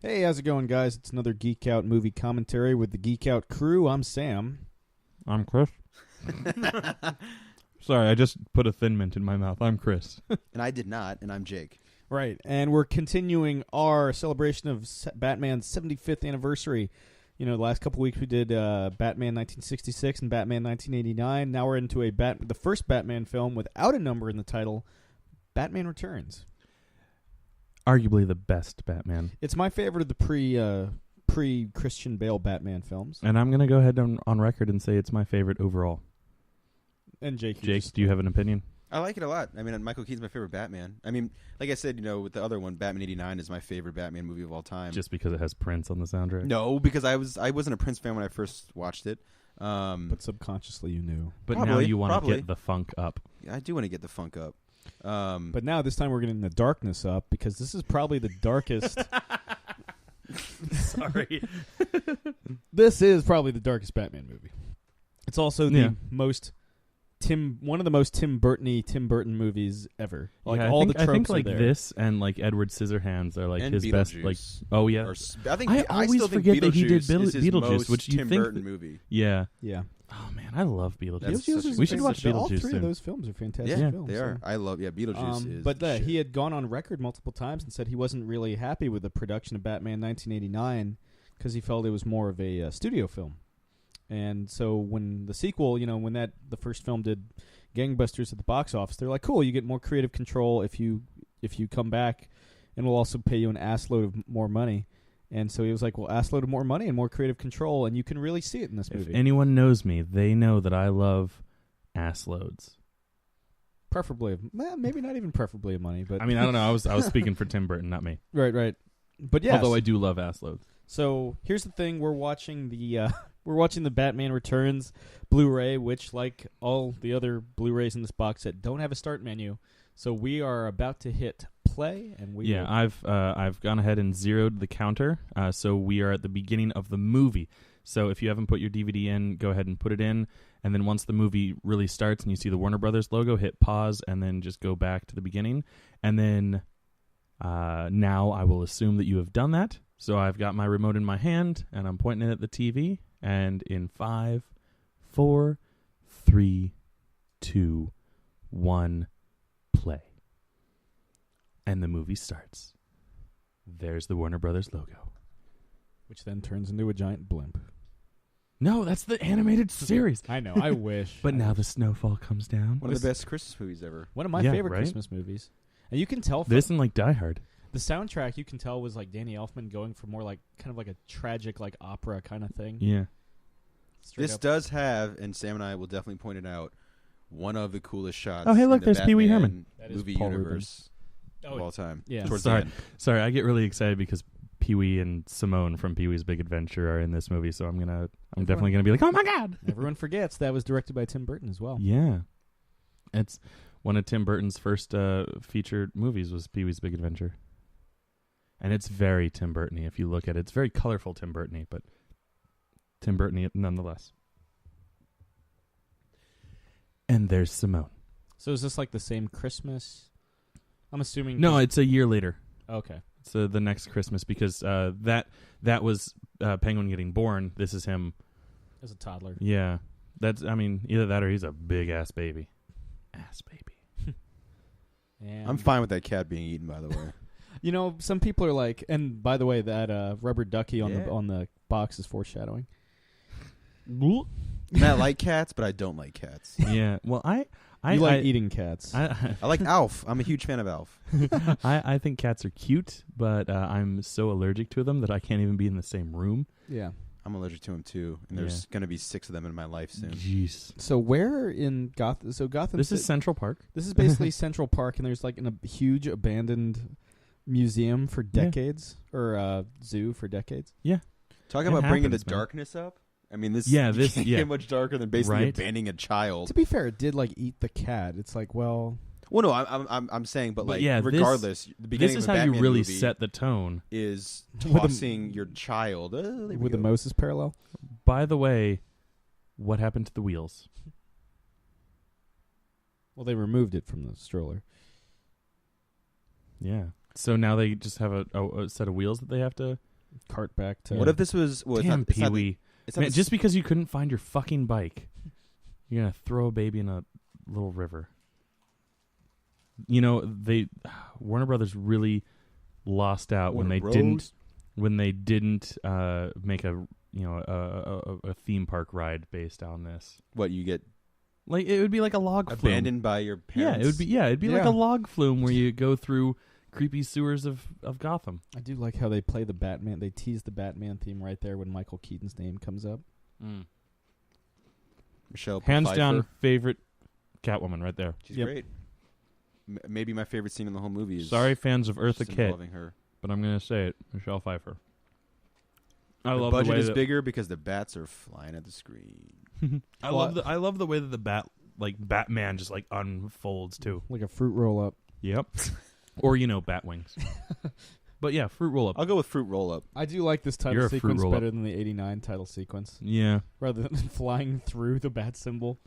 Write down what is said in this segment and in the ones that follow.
Hey, how's it going, guys? It's another Geek Out movie commentary with the Geek Out crew. I'm Sam. I'm Chris. Sorry, I just put a Thin Mint in my mouth. I'm Chris. And I did not, and I'm Jake. Right, and we're continuing our celebration of Batman's 75th anniversary. You know, the last couple weeks we did Batman 1966 and Batman 1989. Now we're into the first Batman film without a number in the title, Batman Returns. Arguably the best Batman. It's my favorite of the pre-Christian Bale Batman films. And I'm going to go ahead on record and say it's my favorite overall. And Jake, do you have an opinion? I like it a lot. I mean, Michael Keaton's my favorite Batman. I mean, like I said, you know, with the other one, Batman '89 is my favorite Batman movie of all time. Just because it has Prince on the soundtrack? No, because I wasn't a Prince fan when I first watched it. But subconsciously you knew. But now you want to get the funk up. I do want to get the funk up. But now this time we're getting the darkness up because this is probably the darkest. Sorry. This is probably the darkest Batman movie. It's also the one of the most Tim Burton movies ever. Like all the tropes I think like are there. this and like Edward Scissorhands are like and his best. Like, oh yeah. I always still think forget that he did Beetlejuice is his Beetlejuice, most which you Tim think Burton movie. Yeah. Yeah. Oh man, I love Beetlejuice. Beetlejuice We should watch all Beetlejuice three soon. of those films are fantastic Yeah, films. they are. I love Beetlejuice is. But he had gone on record multiple times and said he wasn't really happy with the production of Batman 1989 because he felt it was more of a studio film. And so when the sequel, you know, when the first film did gangbusters at the box office, they're like, cool, you get more creative control if you come back, and we'll also pay you an assload of more money. And so he was like, well, assload of more money and more creative control, and you can really see it in this movie. If anyone knows me, they know that I love assloads. Preferably, maybe not even preferably of money, but I mean, I don't know. I was speaking for Tim Burton, not me. Right. But yeah, although I do love assloads. So here's the thing: we're watching the Batman Returns Blu-ray, which, like all the other Blu-rays in this box set, don't have a start menu. So we are about to hit play, and I've gone ahead and zeroed the counter. So we are at the beginning of the movie. So if you haven't put your DVD in, go ahead and put it in, and then once the movie really starts and you see the Warner Brothers logo, hit pause, and then just go back to the beginning. And then now I will assume that you have done that. So I've got my remote in my hand, and I'm pointing it at the TV. And in 5, 4, 3, 2, 1, play. And the movie starts. There's the Warner Brothers logo. Which then turns into a giant blimp. No, that's the animated series. I know, I wish. But now the snowfall comes down. One of the best Christmas movies ever. One of my favorite Christmas movies. And you can tell from this and like Die Hard. The soundtrack, you can tell, was like Danny Elfman going for more like kind of like a tragic like opera kind of thing. Yeah. This does have, and Sam and I will definitely point it out, one of the coolest shots. Oh, hey, look, in the there's Pee Wee Batman Herman. movie Paul universe of all time. Yeah. Towards the end. Sorry, I get really excited because Pee Wee and Simone from Pee Wee's Big Adventure are in this movie, so I'm definitely gonna be like, oh my god! Everyone forgets that was directed by Tim Burton as well. Yeah, it's one of Tim Burton's first featured movies was Pee Wee's Big Adventure, and it's very Tim Burton-y. If you look at it, it's very colorful Tim Burton-y, but Tim Burton-y nonetheless. And there's Simone. So is this like the same Christmas? I'm assuming. No, it's a year later. Okay. It's the next Christmas because that was Penguin getting born. This is him as a toddler. Yeah, either that or he's a big ass baby. Ass baby. I'm fine with that cat being eaten. By the way, you know, some people are like, and by the way, that rubber ducky on the box is foreshadowing. I like cats, but I don't like cats. Yeah, well, I like eating cats. I like Alf. I'm a huge fan of Alf. I think cats are cute, but I'm so allergic to them that I can't even be in the same room. Yeah. I'm allergic to them too, and there's going to be 6 of them in my life soon. Jeez. So where in Gotham? So Gotham. This is Central Park. This is basically Central Park, and there's like a huge abandoned museum for decades, or zoo for decades. Yeah. Talk about bringing the darkness up. I mean, this can't get much darker than basically abandoning a child. To be fair, it did like eat the cat. It's like, well, no, I'm saying, but like, regardless, the this beginning is of how Batman you really movie set the tone. Is tossing your child with the Moses parallel. By the way, what happened to the wheels? Well, they removed it from the stroller. Yeah. So now they just have a set of wheels that they have to cart back to. What if this was? Well, Damn, it's not Pee-wee. it's not Man, the just because you couldn't find your fucking bike, you're gonna throw a baby in a little river. You know, Warner Brothers really lost out when they didn't make a a theme park ride based on this. What you get Like it would be like a log flume. abandoned by your parents. It'd be like a log flume where you go through creepy sewers of Gotham. I do like how they play the Batman. They tease the Batman theme right there when Michael Keaton's name comes up. Michelle Hands Pfeiffer. down favorite Catwoman right there. She's great. Maybe my favorite scene in the whole movie is. Sorry, fans of Eartha Kitt, involving her. but I'm gonna say it, Michelle Pfeiffer. I The love budget the way is that, bigger because the bats are flying at the screen. I love the way that the Batman just like unfolds too. Like a fruit roll up. Yep. Or bat wings. But yeah, fruit roll up. I'll go with fruit roll up. I do like this You're title a fruit sequence roll-up. better than the 89 title sequence. Yeah. Rather than flying through the bat symbol.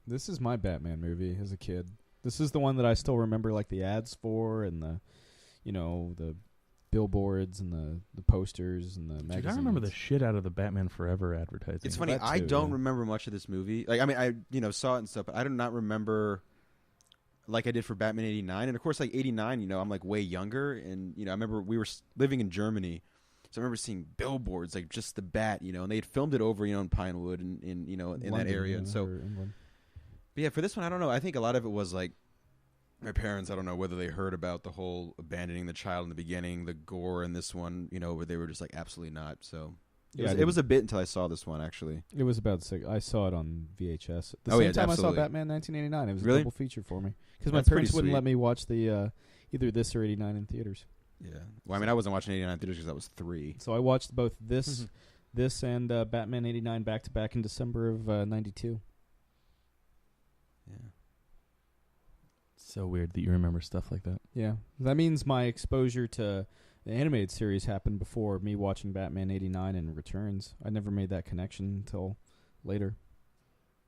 This is my Batman movie as a kid. This is the one that I still remember, like the ads for, and the billboards and the posters and the magazines. Dude, I remember the shit out of the Batman Forever advertising. It's funny. That I too, don't yeah. remember much of this movie. Like, I mean, I saw it and stuff, but I do not remember like I did for Batman '89. And of course, like '89, I'm like way younger, and I remember we were living in Germany, so I remember seeing billboards like just the Bat, and they had filmed it over, in Pinewood and in London, that area, and so. or England. But yeah, for this one, I don't know. I think a lot of it was like my parents. I don't know whether they heard about the whole abandoning the child in the beginning, the gore in this one, where they were just like absolutely not. So it was a bit until I saw this one actually. It was about 6. I saw it on VHS. The Oh, same yeah, time absolutely. I saw Batman 1989. It was Really? a double feature for me because my That's parents pretty wouldn't sweet. let me watch the either this or 89 in theaters. Yeah. Well, I mean, I wasn't watching '89 theaters because I was 3. So I watched both this and Batman 89 back to back in December of '92. Yeah. so weird that you remember stuff like that. Yeah, that means my exposure to the animated series happened before me watching Batman 89 and Returns. I never made that connection until later.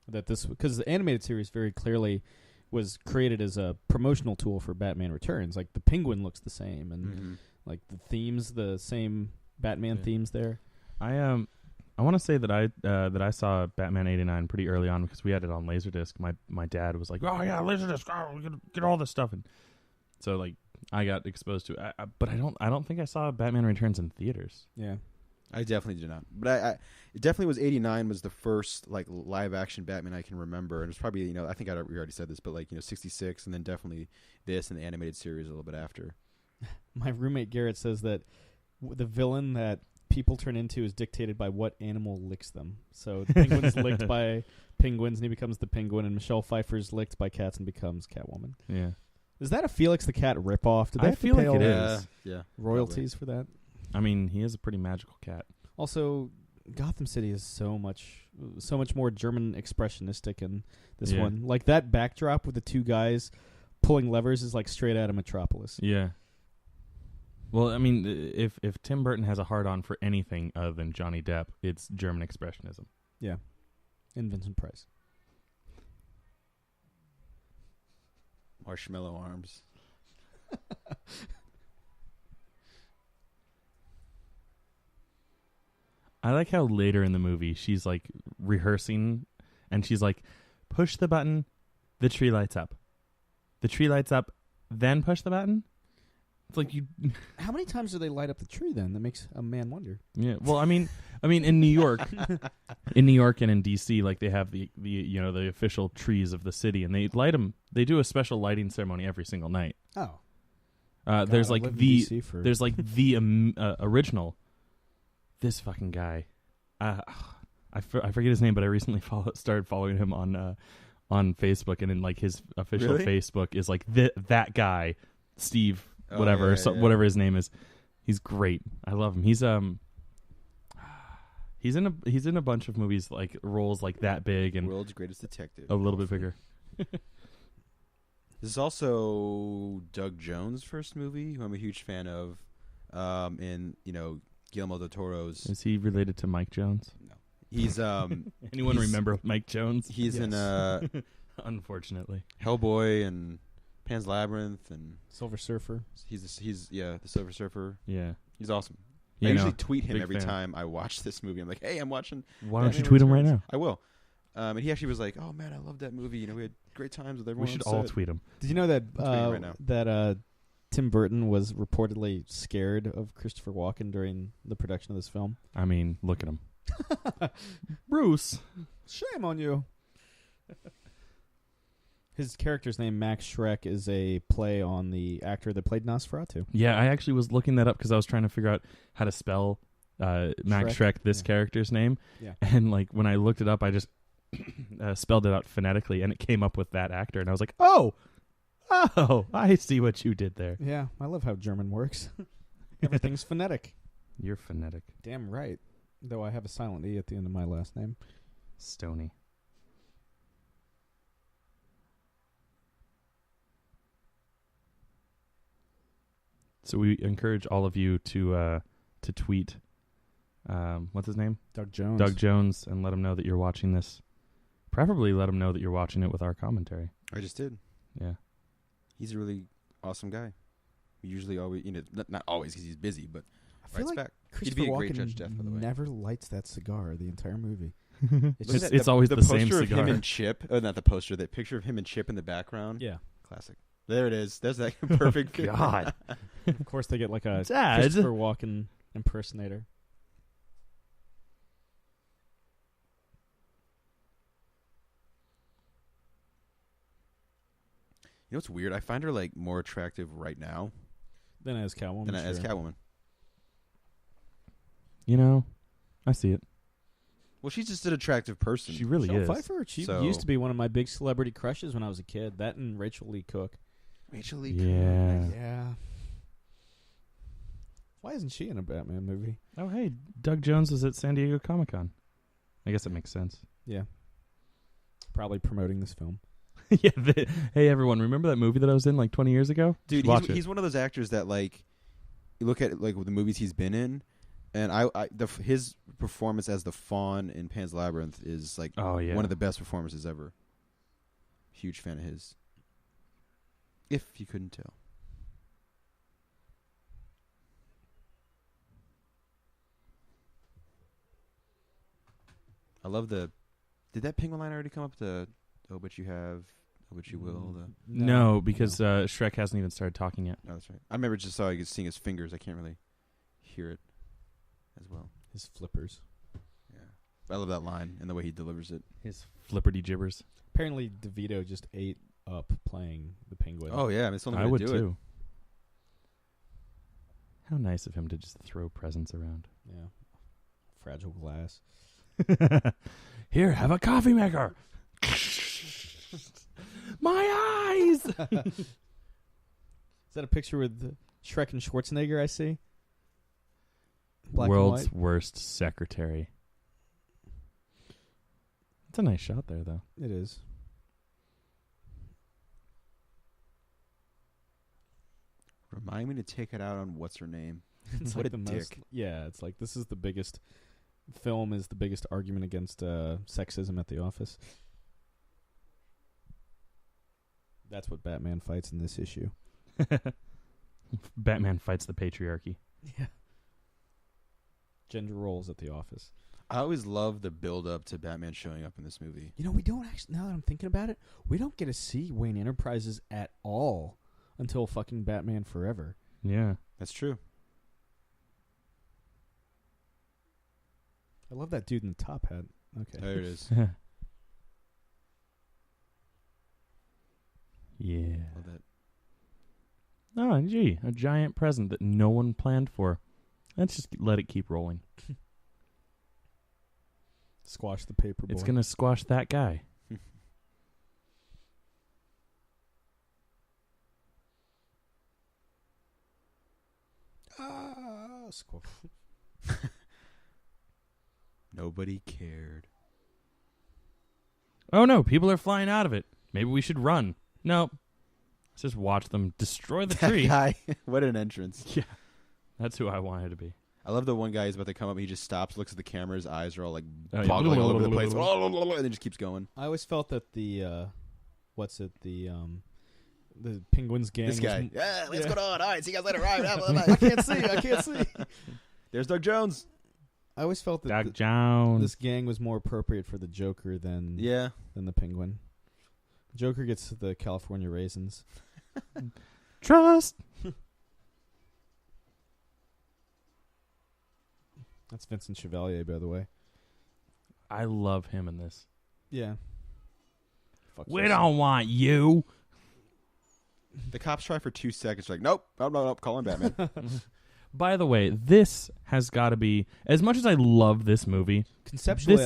Because the animated series very clearly was created as a promotional tool for Batman Returns. Like the Penguin looks the same, and like the themes, the same Batman themes there. I want to say that I saw Batman '89 pretty early on because we had it on Laserdisc. My dad was like, "Oh yeah, Laserdisc! Oh, we gotta get all this stuff." And so like I got exposed to it. But I don't think I saw Batman Returns in theaters. Yeah, I definitely did not. But it definitely was '89 was the first like live action Batman I can remember, and it was probably I think we already said this, but like '66, and then definitely this and the animated series a little bit after. my roommate Garrett says that the villain that people turn into is dictated by what animal licks them. So the Penguin's licked by penguins and he becomes the Penguin, and Michelle Pfeiffer's licked by cats and becomes Catwoman. Yeah, Is that a Felix the Cat ripoff? Did they I have feel to pay like it all is. Yeah. royalties for that? I mean, he is a pretty magical cat. Also, Gotham City is so much more German expressionistic in this Yeah. one. Like that backdrop with the two guys pulling levers is like straight out of Metropolis. Yeah. Well, I mean, if Tim Burton has a hard-on for anything other than Johnny Depp, it's German expressionism. Yeah. And Vincent Price. Marshmallow arms. I like how later in the movie she's like rehearsing and she's like, push the button, the tree lights up. The tree lights up, then push the button? It's like you... How many times do they light up the tree then? That makes a man wonder. Yeah, well, I mean in New York, and in DC, like they have the official trees of the city, and they light them. They do a special lighting ceremony every single night. Oh. There's I've like lived in the DC for there's like the original. This fucking guy, I forget his name, but I recently started following him on Facebook, and in like his official Really? Facebook is like that guy, Steve. Oh, Whatever, yeah, yeah. whatever his name is, he's great. I love him. He's in a bunch of movies like roles like that big and World's Greatest Detective. a little bit bigger. This is also Doug Jones' first movie, who I'm a huge fan of. In Guillermo del Toro's. Is he related to Mike Jones? No, He's Anyone remember Mike Jones? He's in Unfortunately, Hellboy and Pan's Labyrinth and Silver Surfer. He's the Silver Surfer. Yeah, he's awesome. You I know, usually tweet him big every fan. time I watch this movie. I'm like, hey, I'm watching. Why don't you Batman tweet him right Returns. now? I will. And he actually was like, oh man, I love that movie. You know, we had great times with everyone. We should on all set. tweet him. Did you know that I'm tweeting right now. Tim Burton was reportedly scared of Christopher Walken during the production of this film? I mean, look at him. Bruce. Shame on you. His character's name, Max Schreck, is a play on the actor that played Nosferatu. Yeah, I actually was looking that up because I was trying to figure out how to spell Max Schreck, this character's name. Yeah. And like when I looked it up, I just spelled it out phonetically, and it came up with that actor, and I was like, oh, I see what you did there. Yeah, I love how German works. Everything's phonetic. You're phonetic. Damn right. Though I have a silent E at the end of my last name. Stony. So we encourage all of you to tweet, what's his name? Doug Jones. Doug Jones, and let him know that you're watching this. Preferably let him know that you're watching it with our commentary. I just did. Yeah. He's a really awesome guy. We usually always, you know, not always because he's busy, but I feel like back. Christopher He'd be a Walken great Judge Jeff, by the way. never lights that cigar the entire movie. It's always the same poster of cigar. him and Chip. Oh, not the poster. That picture of him and Chip in the background. Yeah. Classic. There it is. There's that perfect. God. Of course, they get like a Dad. Christopher Walken impersonator. You know what's weird? I find her like more attractive right now Then as Catwoman. than as sure. Catwoman. You know, I see it. Well, she's just an attractive person. She really Michelle is. Pfeiffer. She used to be one of my big celebrity crushes when I was a kid. That and Rachel Lee Cook. Rachel Lee. Yeah. Yeah. Why isn't she in a Batman movie? Oh, hey, Doug Jones was at San Diego Comic-Con. I guess it makes sense. Yeah. Probably promoting this film. Yeah. Hey, everyone, remember that movie that I was in like 20 years ago? Dude, Watch he's one of those actors that like you look at like the movies he's been in, and his performance as the Fawn in Pan's Labyrinth is like one of the best performances ever. Huge fan of his. If you couldn't tell. I love the. Did that penguin line already come up? The "Oh, but you have, oh, but you will." No, because Shrek hasn't even started talking yet. Oh, that's right. I remember just seeing his fingers. I can't really hear it as well. His flippers. Yeah, I love that line and the way he delivers it. His flipperty gibbers. Apparently, DeVito just ate up playing the penguin. Oh yeah, I mean, it's the only way I to would do too. How nice of him to just throw presents around. Yeah. Fragile glass. Here, have a coffee maker. My eyes. Is that a picture with Shrek and Schwarzenegger I see? Black World's and white? worst secretary. It's a nice shot there, though. It is. Remind me to take it out on what's her name. It's What like a the most, dick. yeah, it's like this is the biggest film is the biggest argument against sexism at the office. That's what Batman fights in this issue. Batman fights the patriarchy. Yeah. Gender roles at the office. I always love the build up to Batman showing up in this movie. You know, we don't actually, now that I'm thinking about it, we don't get to see Wayne Enterprises at all until fucking Batman Forever. Yeah. That's true. I love that dude in the top hat. Okay. There it is. Yeah. Love that. Oh, gee, a giant present that no one planned for. Let's just let it keep rolling. Squash the paper boy. It's going to squash that guy. Nobody cared. Oh, no, people are flying out of it. Maybe we should run. Nope. Let's just watch them destroy the tree. That guy. What an entrance. Yeah. That's who I wanted to be. I love the one guy who's about to come up. He just stops, looks at the camera. His eyes are all like Oh, yeah. boggling all over the place, and then just keeps going. I always felt that the Penguins gang. This guy. What's going on? All right, see you guys later. Right, I can't see. I can't see. There's Doug Jones. I always felt that Doug Jones. this gang was more appropriate for the Joker than the Penguin. Joker gets the California raisins. Trust. That's Vincent Chevalier, by the way. I love him in this. Yeah. We don't want you. The cops try for 2 seconds. Like, nope, call him Batman. By the way, this has got to be, as much as I love this movie, Conceptually, I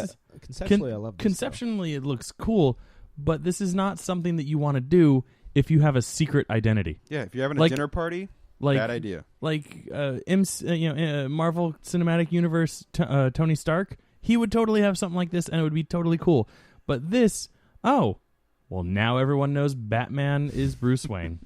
love this. Conceptually, it looks cool, but this is not something that you want to do if you have a secret identity. Yeah, if you're having a dinner party, bad idea. Like Marvel Cinematic Universe Tony Stark, he would totally have something like this, and it would be totally cool. But this, well, now everyone knows Batman is Bruce Wayne.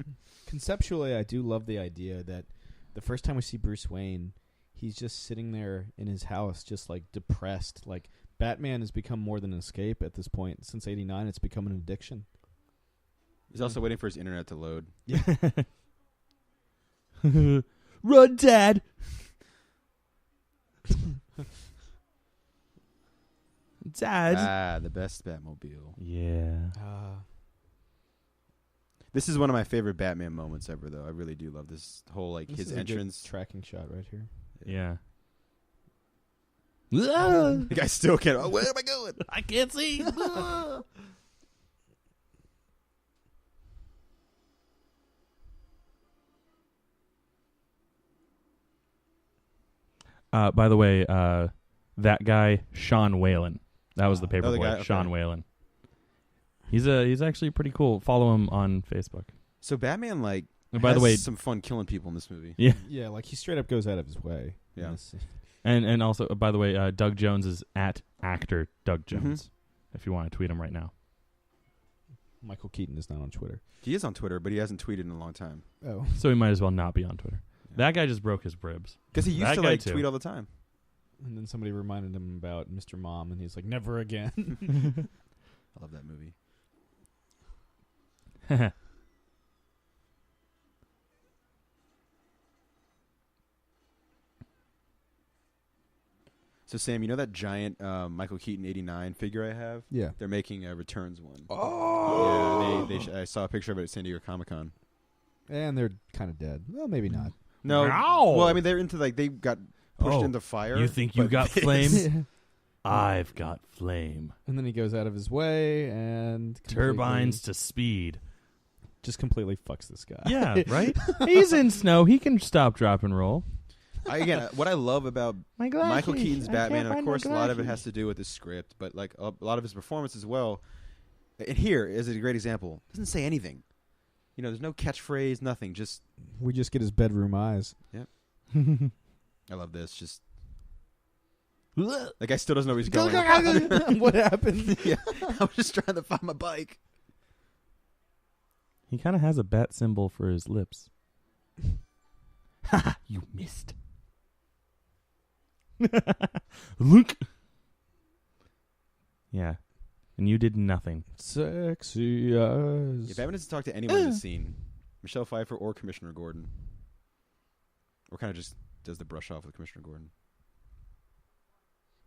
Conceptually, I do love the idea that the first time we see Bruce Wayne, he's just sitting there in his house, just like depressed. Like Batman has become more than an escape at this point. Since '89, it's become an addiction. He's also waiting for his internet to load. Yeah. Run, Dad. Dad. The best Batmobile. Yeah. This is one of my favorite Batman moments ever, though. I really do love this whole, like, This his is a entrance. good tracking shot right here. Yeah. The guy still can't. Oh, where am I going? I can't see. By the way, that guy, Sean Whalen. That was the paper boy, guy? Sean Okay. Whalen. He's actually pretty cool. Follow him on Facebook. So Batman, like, And by has the way, some fun killing people in this movie. yeah, Yeah, like he straight up goes out of his way. Yeah. and also, by the way, Doug Jones is at actor Doug Jones. If you want to tweet him right now. Michael Keaton is not on Twitter. He is on Twitter, but he hasn't tweeted in a long time. Oh. So he might as well not be on Twitter. Yeah. That guy just broke his ribs. Because he used That to, guy like, too. tweet all the time. And then somebody reminded him about Mr. Mom, and he's like, never again. I love that movie. So, Sam, you know that giant Michael Keaton 89 figure I have? Yeah. They're making a Returns one. Oh! Yeah, I saw a picture of it at San Diego Comic-Con. And they're kind of dead. Well, maybe not. No. Ow! Well, I mean, they're into, like, they got pushed into fire. You think you but got this- flame? I've got flame. And then he goes out of his way and Turbines to speed. just completely fucks this guy. Yeah, right? He's in snow. He can stop, drop, and roll. Again, what I love about Michael Keaton's Batman, and of course, a lot of it has to do with his script, but like a lot of his performance as well. And here is a great example. Doesn't say anything. You know, there's no catchphrase, nothing. Just We just get his bedroom eyes. I love this. Just that guy still doesn't know where he's going. What happened? Yeah, I was just trying to find my bike. He kind of has a bat symbol for his lips. Ha! You missed. Look. Yeah. And you did nothing. Sexy eyes. Yeah, Batman doesn't talk to anyone in the scene. Michelle Pfeiffer or Commissioner Gordon. Or kind of just does the brush off with Commissioner Gordon.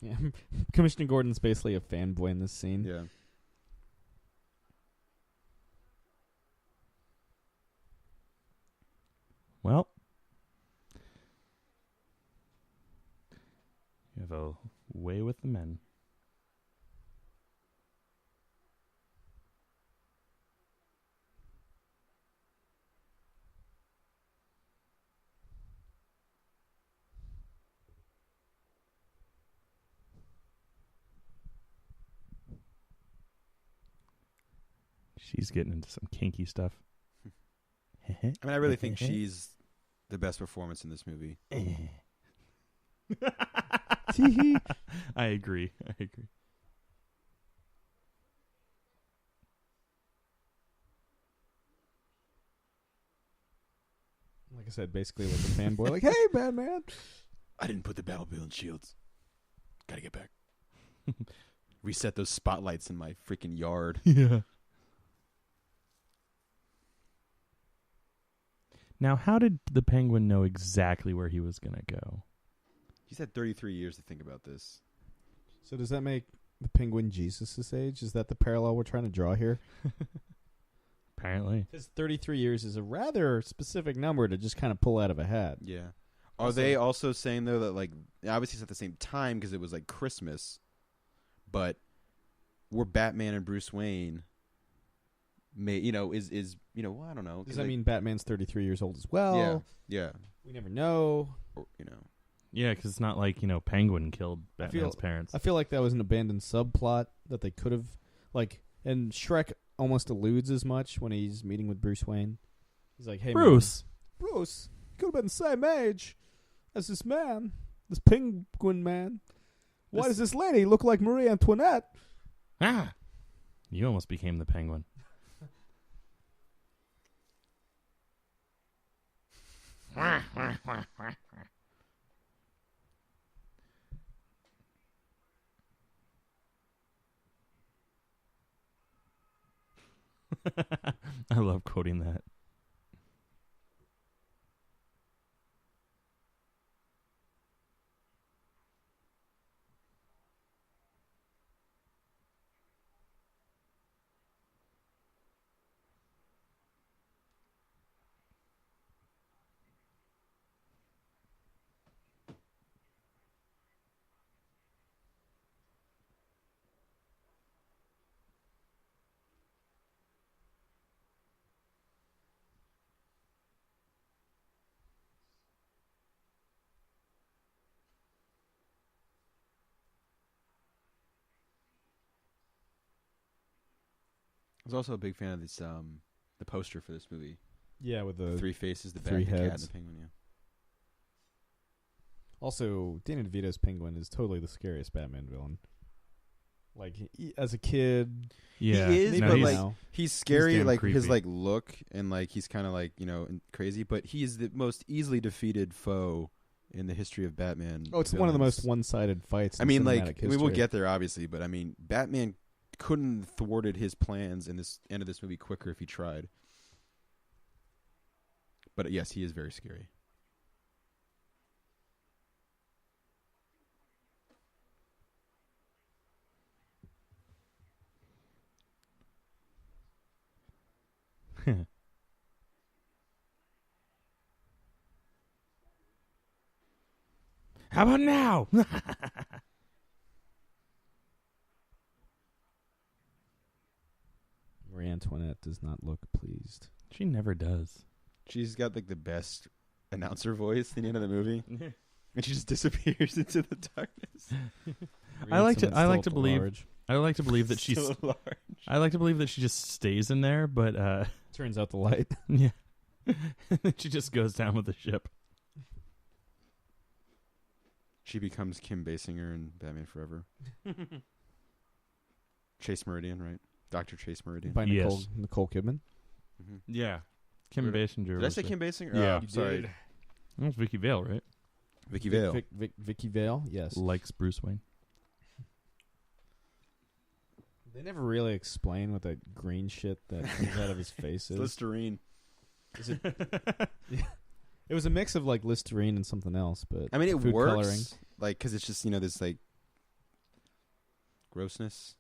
Yeah. Commissioner Gordon's basically a fanboy in this scene. Yeah. Well. You have a way with the men. She's getting into some kinky stuff. I mean, I really think she's the best performance in this movie. I agree. Like I said, basically like a fanboy. Like, hey, Batman. I didn't put the Batmobile in shields. Gotta get back. Reset those spotlights in my freaking yard. Yeah. Now, how did the Penguin know exactly where he was going to go? He's had 33 years to think about this. So does that make the Penguin Jesus' age? Is that the parallel we're trying to draw here? Apparently. Because 33 years is a rather specific number to just kind of pull out of a hat. Yeah. Are they also saying, though, that, like, obviously it's at the same time because it was, like, Christmas, but we're Batman and Bruce Wayne, is well, I don't know. Does that mean Batman's 33 years old as well? Yeah. We never know. Or, Yeah, because it's not like, Penguin killed Batman's parents. I feel like that was an abandoned subplot that they could have, like, and Shrek almost alludes as much when he's meeting with Bruce Wayne. He's like, hey, Bruce, you could have been the same age as this man, this Penguin man. Why does this lady look like Marie Antoinette? Ah, you almost became the Penguin. I love quoting that. I was also a big fan of this, the poster for this movie. Yeah, with the three faces, the three bat, the cat, and heads. the penguin, yeah. Also, Danny DeVito's Penguin is totally the scariest Batman villain. Like, as a kid... Yeah. He is, maybe but, now. like, he's scary, damn like, his, creepy. like, look, and, like, he's kind of, like, crazy, but he is the most easily defeated foe in the history of Batman. Oh, it's one of the villains. most one-sided fights in like, cinematic history. we'll get there, obviously, but, Batman couldn't have thwarted his plans in this end of this movie quicker if he tried. But, yes, he is very scary. How about now? Marie Antoinette does not look pleased. She never does. She's got, like, the best announcer voice in the end of the movie. And she just disappears into the darkness. I like to believe. believe that she's. So large. I like to believe that she just stays in there, but Turns out the light. yeah, she just goes down with the ship. She becomes Kim Basinger in Batman Forever. Chase Meridian, right? Dr. Chase Meridian. By Yes. Nicole Kidman. Mm-hmm. Yeah, Kim Basinger. Did I say Kim Basinger? Yeah. Oh, sorry. That's Vicky Vale, right? Vicky Vale. Vicky Vale, yes. Likes Bruce Wayne. They never really explain what that green shit that comes out of his face is. Listerine. Is it? Yeah. It was a mix of like Listerine and something else, but I mean, it food works. coloring. Like, because it's just, this, like, grossness.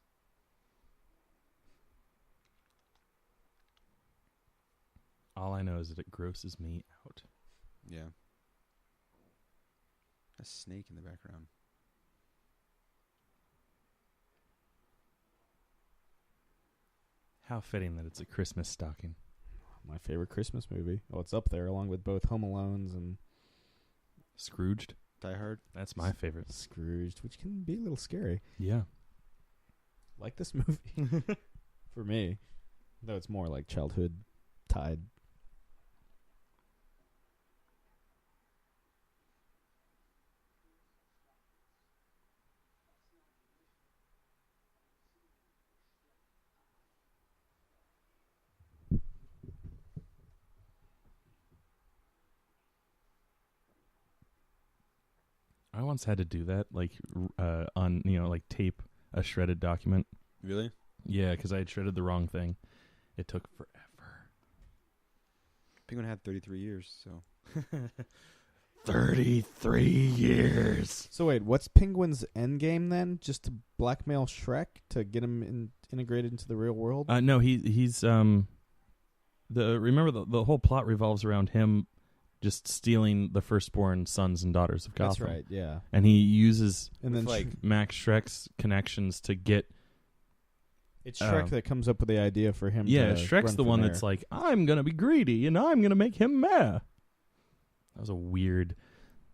All I know is that it grosses me out. Yeah. A snake in the background. How fitting that it's a Christmas stocking. My favorite Christmas movie. Oh, it's up there along with both Home Alones and Scrooged. Die Hard. That's my favorite. Scrooged, which can be a little scary. Yeah. Like this movie. For me. Though it's more like childhood tied. once had to do that, like on like tape a shredded document. Really? Yeah, because I had shredded the wrong thing. It took forever. Penguin had 33 years, so 33 years. So wait, what's Penguin's end game then? Just to blackmail Shrek to get him integrated into the real world? No, he's remember the whole plot revolves around him just stealing the firstborn sons and daughters of Gotham. That's right, yeah. And he uses And then Max Shrek's connections to get. It's Shrek that comes up with the idea for him. Yeah, to Shrek's run the for one mayor. that's like, I'm gonna be greedy and I'm gonna make him mayor. That was a weird,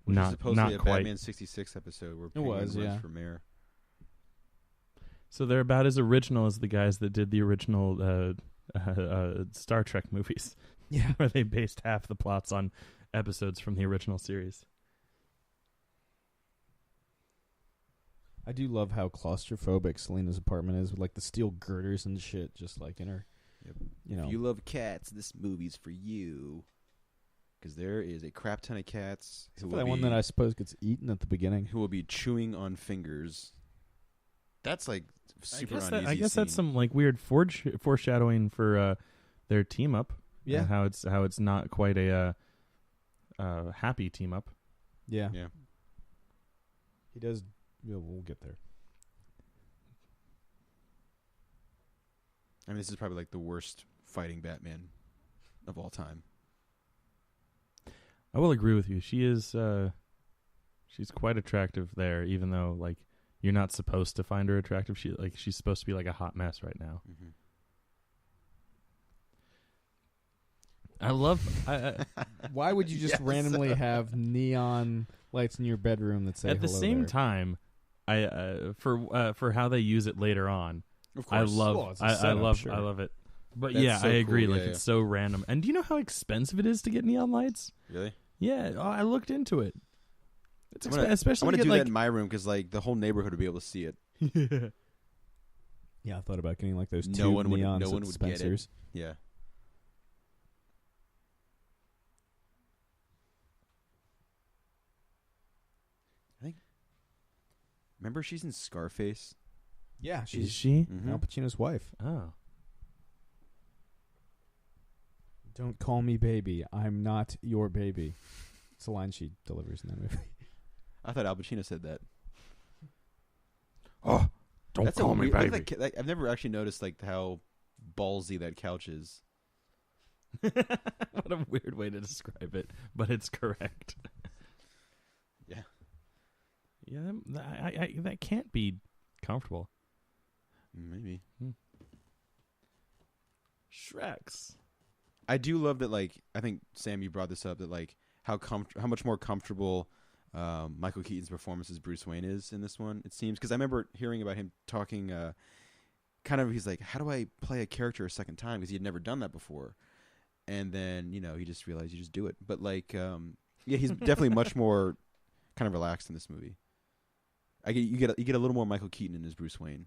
which was not supposedly a quite. Batman 66 episode where Penguin was, runs yeah. for mayor. So they're about as original as the guys that did the original Star Trek movies. Yeah. Where they based half the plots on episodes from the original series. I do love how claustrophobic Selena's apartment is with like the steel girders and shit just like in her. Yep. You know. If you love cats, this movie's for you. Because there is a crap ton of cats Except for that one that I suppose gets eaten at the beginning. who will be chewing on fingers. That's like super uneasy. I guess that's scene. some like weird foreshadowing for their team up. Yeah. And how it's not quite a happy team up. Yeah. Yeah. He does. We'll get there. I mean, this is probably like the worst fighting Batman of all time. I will agree with you. She is she's quite attractive there, even though like you're not supposed to find her attractive. She's supposed to be like a hot mess right now. Mm-hmm. I love Why would you just Yes. randomly have neon lights in your bedroom that say at the hello same there? time, for how they use it later on. Of course. I love Well, it's a I setup, love sure. I love it. But That's yeah, so I agree. cool, Like yeah, it's so random. And do you know how expensive it is to get neon lights? Really? Yeah, I looked into it. It's I'm gonna, especially I want to to do get that in my room because like the whole neighborhood would be able to see it. like Yeah, I thought about getting like those No two one would- neons no at one would get it. Spencer's. Yeah. I think. Remember, she's in Scarface. Yeah, Is she's she? Mhm. Al Pacino's wife. Oh. Don't call me baby. I'm not your baby. It's a line she delivers in that movie. I thought Al Pacino said that. Oh, don't That's a call me weird- baby. like, I've never actually noticed like how ballsy that couch is. What a weird way to describe it, but it's correct. Yeah. Yeah, that can't be comfortable. Maybe. Shreks. I do love that. Like, I think Sam, you brought this up that like how much more comfortable Michael Keaton's performance as Bruce Wayne is in this one. It seems because I remember hearing about him talking. Kind of, he's like, "How do I play a character a second time?" Because he had never done that before, and then he just realized you just do it. But like, yeah, he's definitely much more kind of relaxed in this movie. You get a little more Michael Keaton in his Bruce Wayne.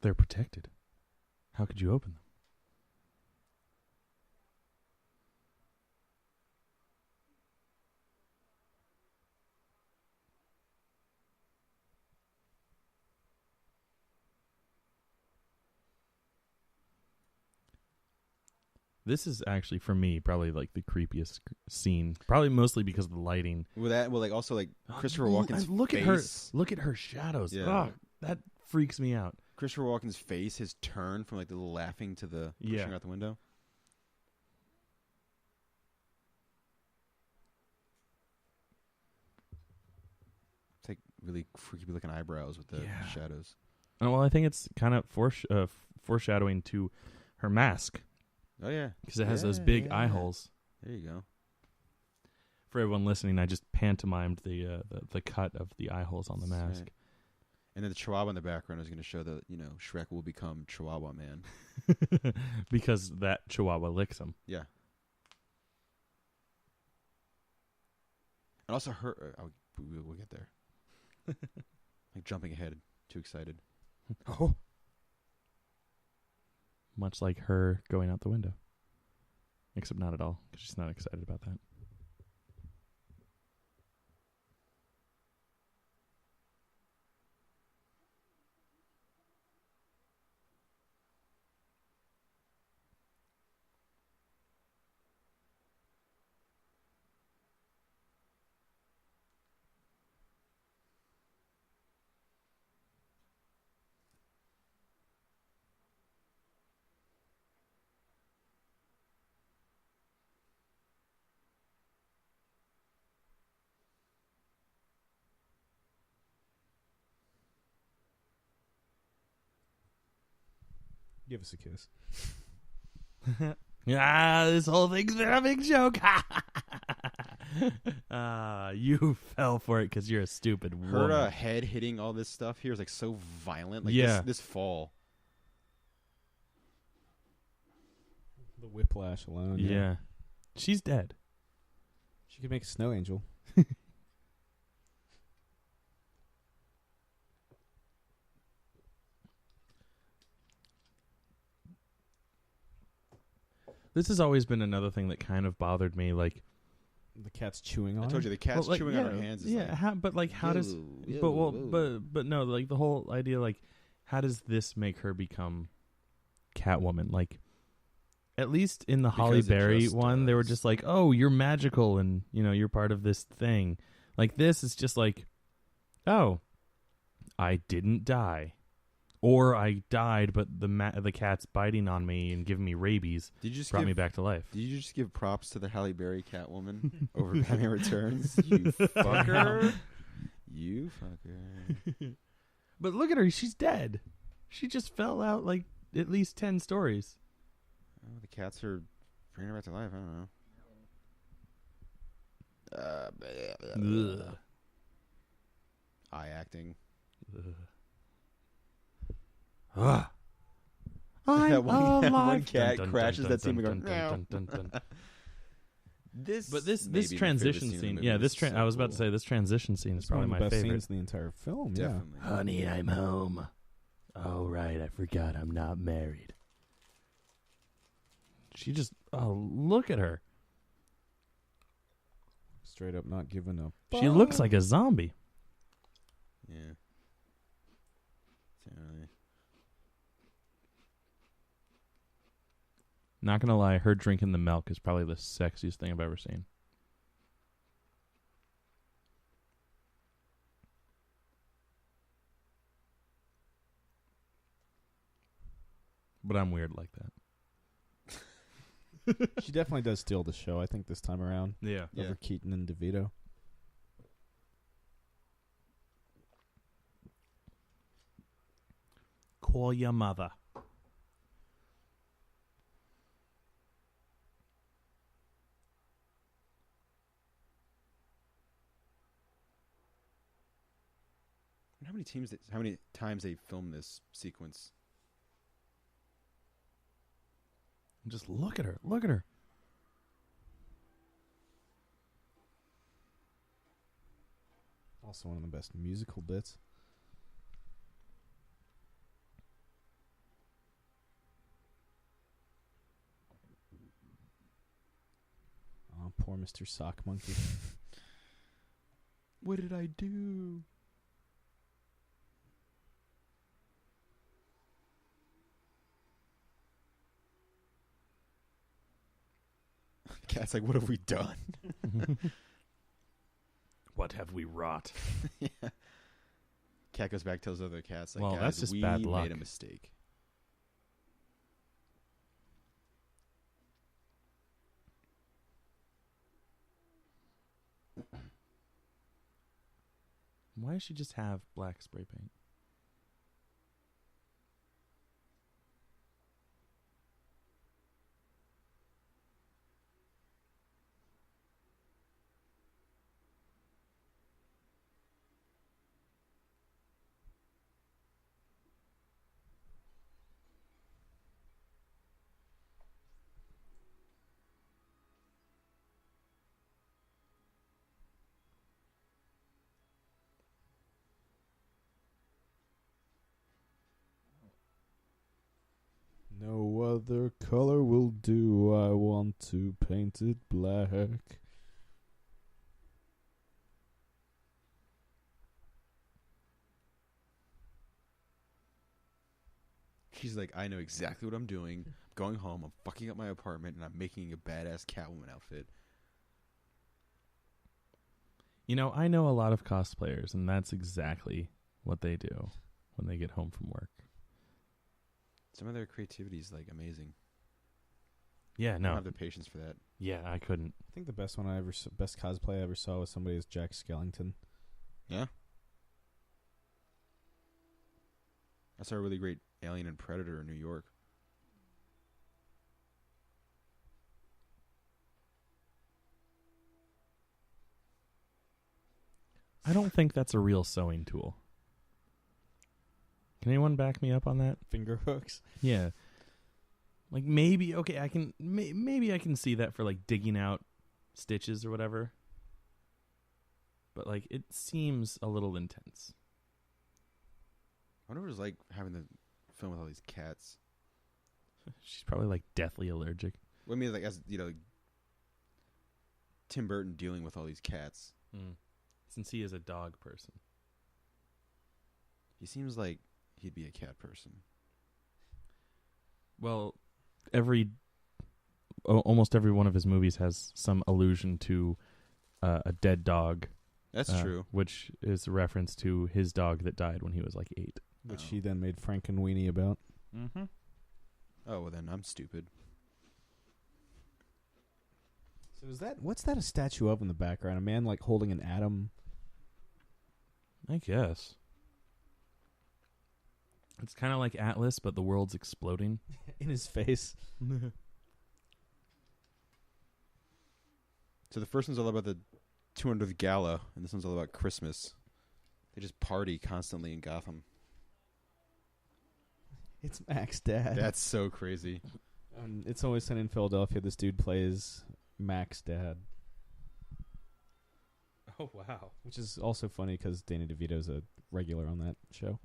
They're protected. How could you open them? This is actually, for me, probably like the creepiest scene. Probably mostly because of the lighting. With that, like also like Christopher Walken's look face. at her. Look at her shadows. Yeah. Ugh, that freaks me out. Christopher Walken's face, his turn from like the little laughing to the pushing Yeah. out the window. It's like really freaky looking eyebrows with the Yeah. shadows. Oh, well, I think it's kind of foreshadowing to her mask Oh yeah, because it has those big Yeah. eye holes. there you go. For everyone listening, I just pantomimed the cut of the eye holes on the mask. Right. And then the Chihuahua in the background is going to show that Shrek will become Chihuahua Man. Because that Chihuahua licks him. Yeah. And also her. We'll get there. Like jumping ahead, too excited. Oh. Much like her going out the window. Except not at all, because she's not excited about that. Give us a kiss. This whole thing's been a big joke. You fell for it because you're a stupid woman. Her head hitting all this stuff here is like so violent. Like Yeah. this fall. The whiplash alone. Yeah. She's dead. She could make a snow angel. This has always been another thing that kind of bothered me. Like, The cat's chewing on I her. told you the cat's well, like, chewing on her hands. Is Yeah, like, how does? But no, like the whole idea, like, how does this make her become Catwoman? Like, at least in the Holly Because it Berry just one, they were does. just like, oh, you're magical, and you're part of this thing. Like, this is just like, oh, I didn't die. Or I died, but the cat's biting on me and giving me rabies. Did you just Brought give, me back to life. Did you just give props to the Halle Berry Catwoman over Batman Returns? You fucker. You fucker. But look at her. She's dead. She just fell out like at least 10 stories. Oh, the cats are bringing her back to life. I don't know. Ugh. Eye acting. Ugh. That one alive. cat Dun, dun, crashes dun, that dun, scene. We go, dun, dun, dun, dun, dun. This, But may this be my transition favorite scene, in the yeah, movie. this It's so I was about to cool. say this transition scene is It's one probably of the my best favorite. scenes in the entire film. Definitely. Honey, I'm home. Oh right, I forgot I'm not married. She just look at her. Yeah. Straight up not giving up. She looks like a zombie. Yeah. Totally. Not gonna lie, her drinking the milk is probably the sexiest thing I've ever seen. But I'm weird like that. She definitely does steal the show, I think, this time around. Yeah. Yeah. Over Keaton and DeVito. Call your mother. How many times they filmed this sequence? Just look at her. Look at her. Also one of the best musical bits. Oh, poor Mr. Sock Monkey. What did I do? Cat's like, what have we done? What have we wrought? Yeah. Cat goes back, tells other cats, like, Well, guys, that's just we bad luck. made a mistake. Why does she just have black spray paint? other color will do. I want to paint it black. She's like, I know exactly what I'm doing. I'm going home. I'm fucking up my apartment, and I'm making a badass Catwoman outfit. You know, I know a lot of cosplayers, and that's exactly what they do when they get home from work. Some of their creativity is like amazing. Yeah, I no. don't have the patience for that. Yeah, I couldn't. I think the best one best cosplay I ever saw was somebody as Jack Skellington. Yeah. I saw a really great Alien and Predator in New York. I don't think that's a real sewing tool. Can anyone back me up on that? Finger hooks. Yeah. Like maybe I can maybe I can see that for like digging out stitches or whatever. But like it seems a little intense. I wonder what it was like having the film with all these cats. She's probably like deathly allergic. Well, I mean, like as you know, Tim Burton dealing with all these cats. Since he is a dog person. He seems like he'd be a cat person. Well, almost every one of his movies has some allusion to a dead dog. That's true. Which is a reference to his dog that died when he was like 8. Which he then made Frankenweenie about. Mm-hmm. Oh, well then I'm stupid. So what's that a statue of in the background? A man like holding an atom? I guess. It's kind of like Atlas, but the world's exploding. In his face. So the first one's all about the 200th gala, and this one's all about Christmas. They just party constantly in Gotham. It's Mac's dad. That's so crazy. It's Always Sunny in Philadelphia. This dude plays Mac's dad. Oh, wow. Which is also funny because Danny DeVito's a regular on that show.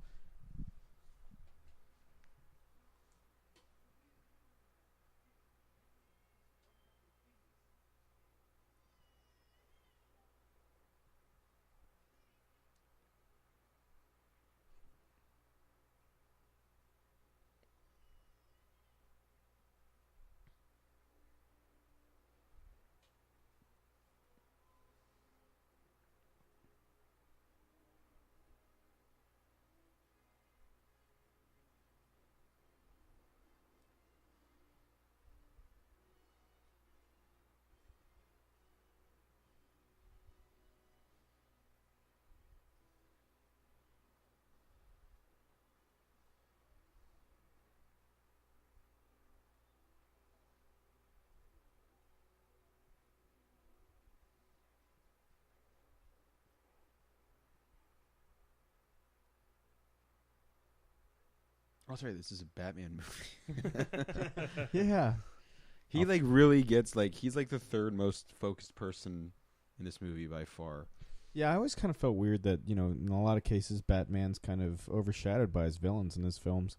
Oh, sorry, this is a Batman movie. Yeah. He like really gets like he's like the third most focused person in this movie by far. Yeah, I always kind of felt weird that, in a lot of cases, Batman's kind of overshadowed by his villains in his films.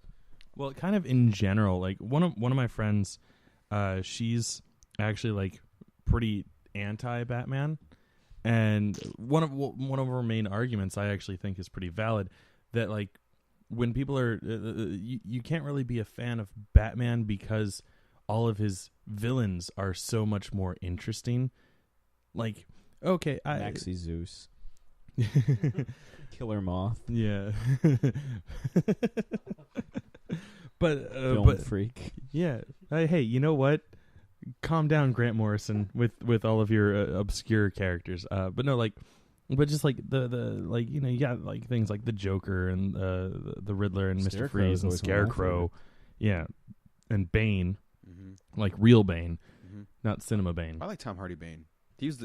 Well, kind of in general, like one of my friends, she's actually like pretty anti-Batman, and one of her main arguments I actually think is pretty valid, that like when people are you can't really be a fan of Batman because all of his villains are so much more interesting. Like, okay, Maxie Zeus. Killer Moth. Yeah. But Film freak. Yeah. Hey, you know what? Calm down, Grant Morrison, with all of your obscure characters. But no, like, but just like the like, you got like things like the Joker and the Riddler and Mr. Freeze and Scarecrow, yeah, and Bane, like real Bane, not cinema Bane. I like Tom Hardy Bane. He's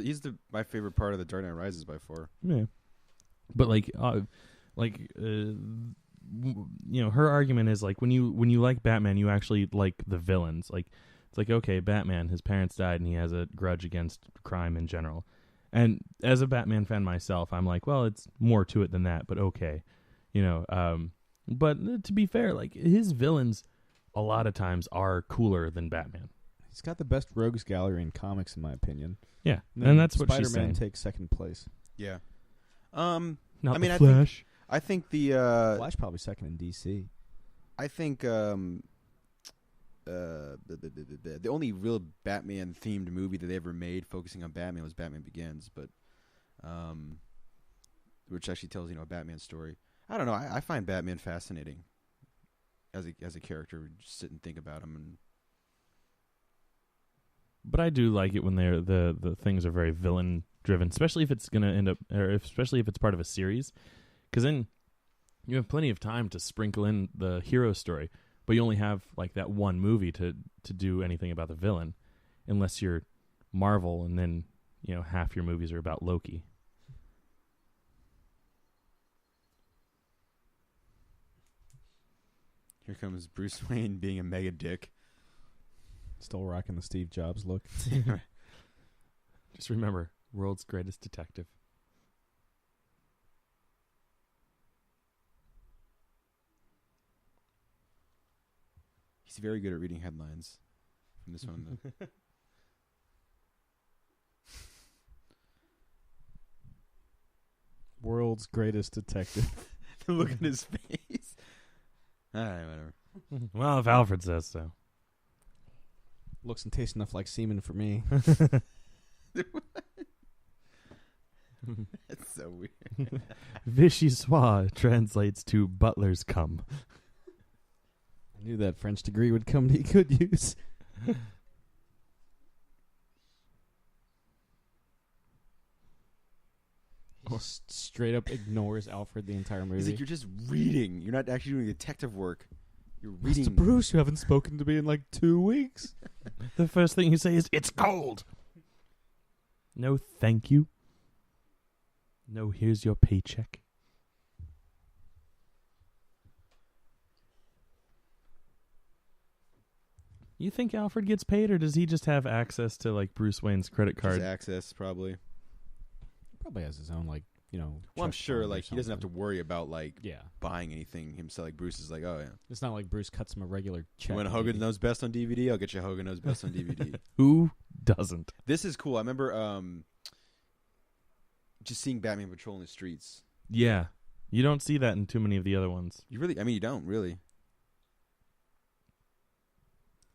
my favorite part of the Dark Knight Rises by far. Yeah, but her argument is like when you like Batman, you actually like the villains. Like it's like, okay, Batman, his parents died and he has a grudge against crime in general. And as a Batman fan myself, I'm like, well, it's more to it than that, but okay. But to be fair, like his villains a lot of times are cooler than Batman. He's got the best rogues gallery in comics, in my opinion. Yeah, And, then and that's what she's Spider-Man saying. takes second place. Yeah. Not I mean, the I Flash. I think the Flash probably second in DC. I think the only real Batman themed movie that they ever made focusing on Batman was Batman Begins, but which actually tells a Batman story. I don't know. I find Batman fascinating as a character. Just sit and think about him, and But I do like it when they're the things are very villain driven, especially if it's going to end up, especially if it's part of a series, because then you have plenty of time to sprinkle in the hero story, but you only have like that one movie to do anything about the villain, unless you're Marvel, and then half your movies are about Loki. here comes Bruce Wayne being a mega dick. Still rocking the Steve Jobs look. Just remember, world's greatest detective. He's very good at reading headlines from this one. World's greatest detective. Look at his face. All right, whatever. Well, if Alfred says so. Looks and tastes enough like semen for me. That's so weird. Vichyssoise translates to butler's cum. I knew that French degree would come to good use. Just straight up ignores Alfred the entire movie. He's like, you're just reading. You're not actually doing detective work. You're reading. Mr. Bruce, you haven't spoken to me in like 2 weeks. The first thing you say is, "It's cold." No, thank you. No, here's your paycheck. You think Alfred gets paid, or does he just have access to like Bruce Wayne's credit Just card? access, probably. Probably has his own, like, Well, I'm trust sure, fund or like, he doesn't have to something. worry about, like, Yeah. buying anything himself. Like, Bruce is like, oh, yeah. It's not like Bruce cuts him a regular check. You want Hogan Knows Best on DVD? I'll get you Hogan Knows Best on DVD. Who doesn't? This is cool. I remember just seeing Batman patrolling the streets. Yeah, you don't see that in too many of the other ones. You don't, really.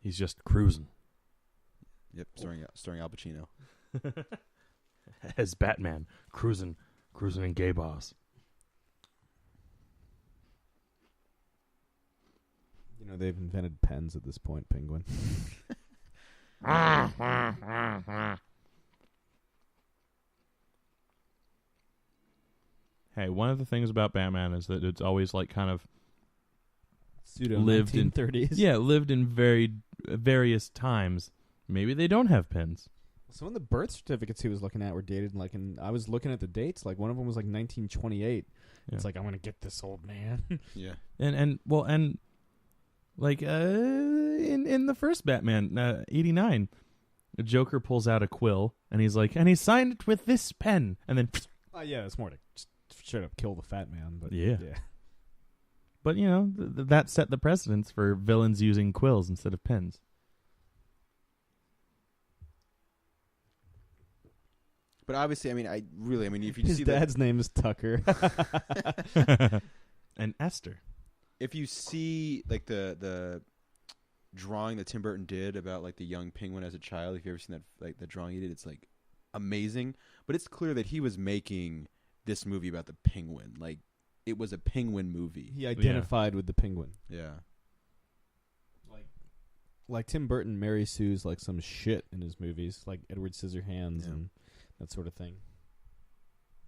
He's just cruising Yep, starring Al Pacino. as Batman, cruising in gay bars. They've invented pens at this point, Penguin. Hey, one of the things about Batman is that it's always like kind of Pseudo lived in 1930s. lived in various times. Maybe they don't have pens. Some of the birth certificates he was looking at were dated I was looking at the dates. Like one of them was like 1928. Yeah. It's like, I'm gonna get this old man. Yeah. And like in the first Batman 89, the Joker pulls out a quill and he's like, and he signed it with this pen, and then Yeah, it's more to just straight up kill the fat man. But Yeah. But that set the precedence for villains using quills instead of pens. But obviously, if you His see dad's name is Tucker. And Esther. if you see like the drawing that Tim Burton did about like the young penguin as a child, if you ever seen that, like the drawing he did, it's like amazing. But it's clear that he was making this movie about the penguin. Like it was a penguin movie. He identified with the penguin. Yeah. Like Tim Burton, Mary Sue's like some shit in his movies, like Edward Scissorhands and that sort of thing.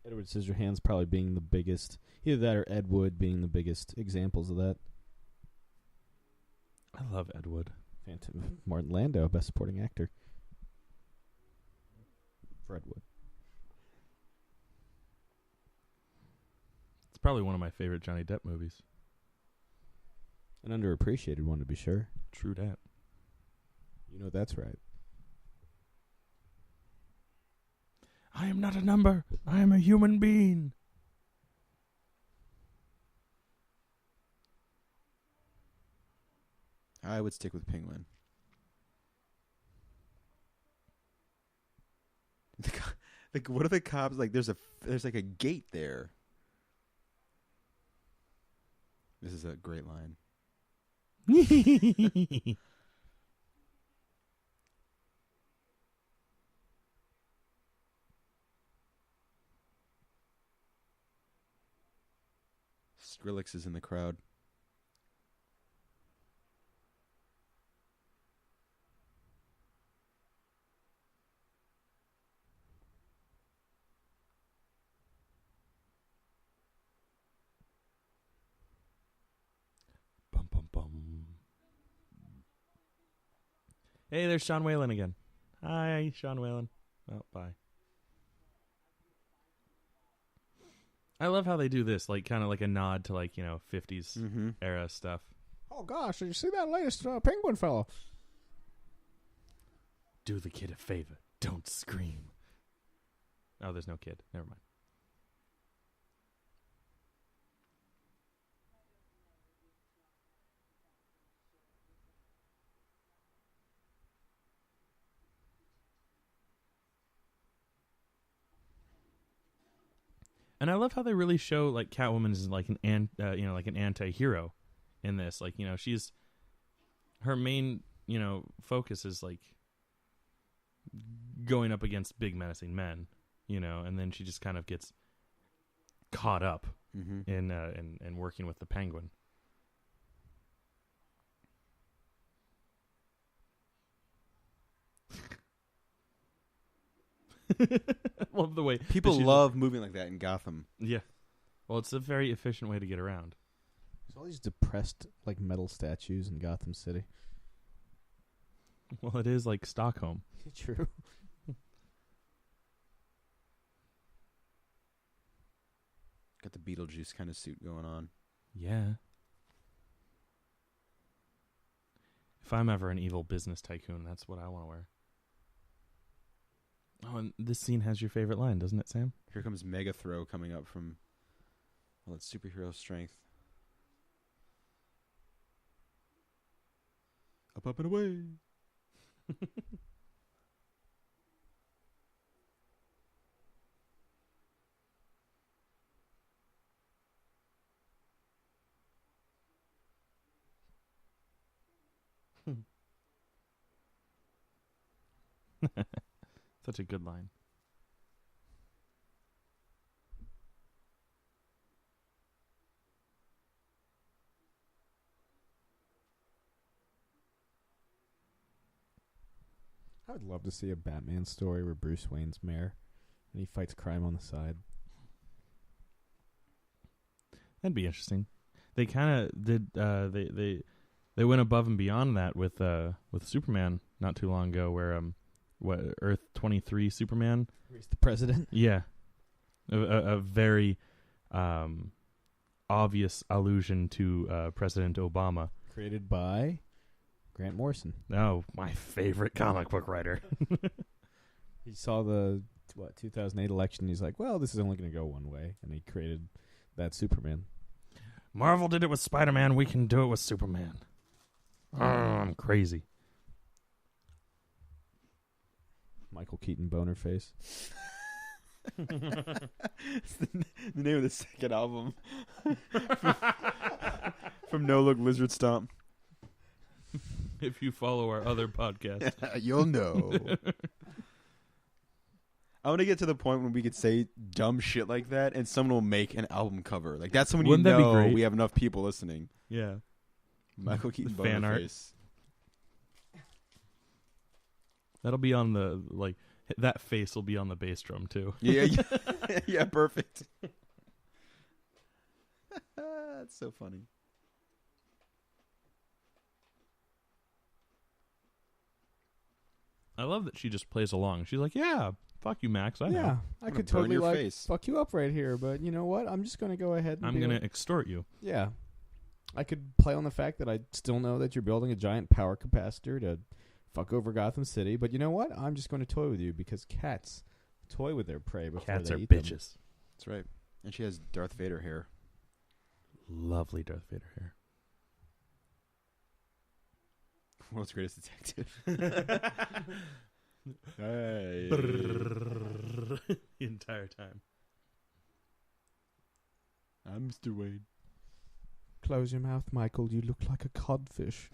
Edward Scissorhands probably being the biggest, either that or Ed Wood being the biggest examples of that. I love Ed Wood. Phantom Martin Landau, best supporting actor for Ed Wood. It's probably one of my favorite Johnny Depp movies. An underappreciated one, to be sure. True dat. That's right. I am not a number. I am a human being. I would stick with Penguin. What are the cops like? There's like a gate there. This is a great line. Skrillex is in the crowd. Bum, bum, bum. Hey, there's Sean Whalen again. Hi, Sean Whalen. Oh, bye. I love how they do this, like kind of like a nod to 50s era stuff. Oh gosh, did you see that latest Penguin fellow? Do the kid a favor. Don't scream. Oh, there's no kid. Never mind. And I love how they really show like Catwoman is like an anti-hero in this. Like, she's her main, focus is like going up against big menacing men, and then she just kind of gets caught up in working with the Penguin. Love the way people love moving like that in Gotham. Yeah. Well, it's a very efficient way to get around. There's all these depressed metal statues in Gotham City. Well, it is like Stockholm. True. Got the Beetlejuice kind of suit going on. Yeah. If I'm ever an evil business tycoon, that's what I want to wear. Oh, and this scene has your favorite line, doesn't it, Sam? Here comes Mega Throw coming up from all its superhero strength. Up and away. Such a good line. I would love to see a Batman story where Bruce Wayne's mayor and he fights crime on the side. That'd be interesting. They kind of did. They went above and beyond that with Superman not too long ago, where Earth 23 Superman. He's the president. Yeah, a very obvious allusion to President Obama. Created by Grant Morrison. Oh, my favorite comic book writer. He saw the 2008 election. He's like, well, this is only going to go one way, and he created that Superman. Marvel did it with Spider-Man. We can do it with Superman. Oh, I'm crazy. Michael Keaton boner face. It's the name of the second album. From No Look Lizard Stomp. If you follow our other podcast. You'll know. I want to get to the point when we could say dumb shit like that and someone will make an album cover. Like, that's when Wouldn't you that be know great? we have enough people listening. Yeah. Michael Keaton Fan boner art. face. That'll be on the, that face will be on the bass drum, too. Yeah, yeah, perfect. That's so funny. I love that she just plays along. She's like, yeah, fuck you, Max. I know. Yeah, I I'm could gonna burn totally your face. fuck you up right here, but you know what? I'm just going to go ahead and I'm going to extort you. Yeah. I could play on the fact that I still know that you're building a giant power capacitor to fuck over Gotham City, but you know what? I'm just going to toy with you because cats toy with their prey before Cats they are eat them. bitches. That's right. And she has Darth Vader hair. Lovely Darth Vader hair. World's Greatest Detective. Hey. The entire time. I'm Mr. Wayne. Close your mouth, Michael. You look like a codfish.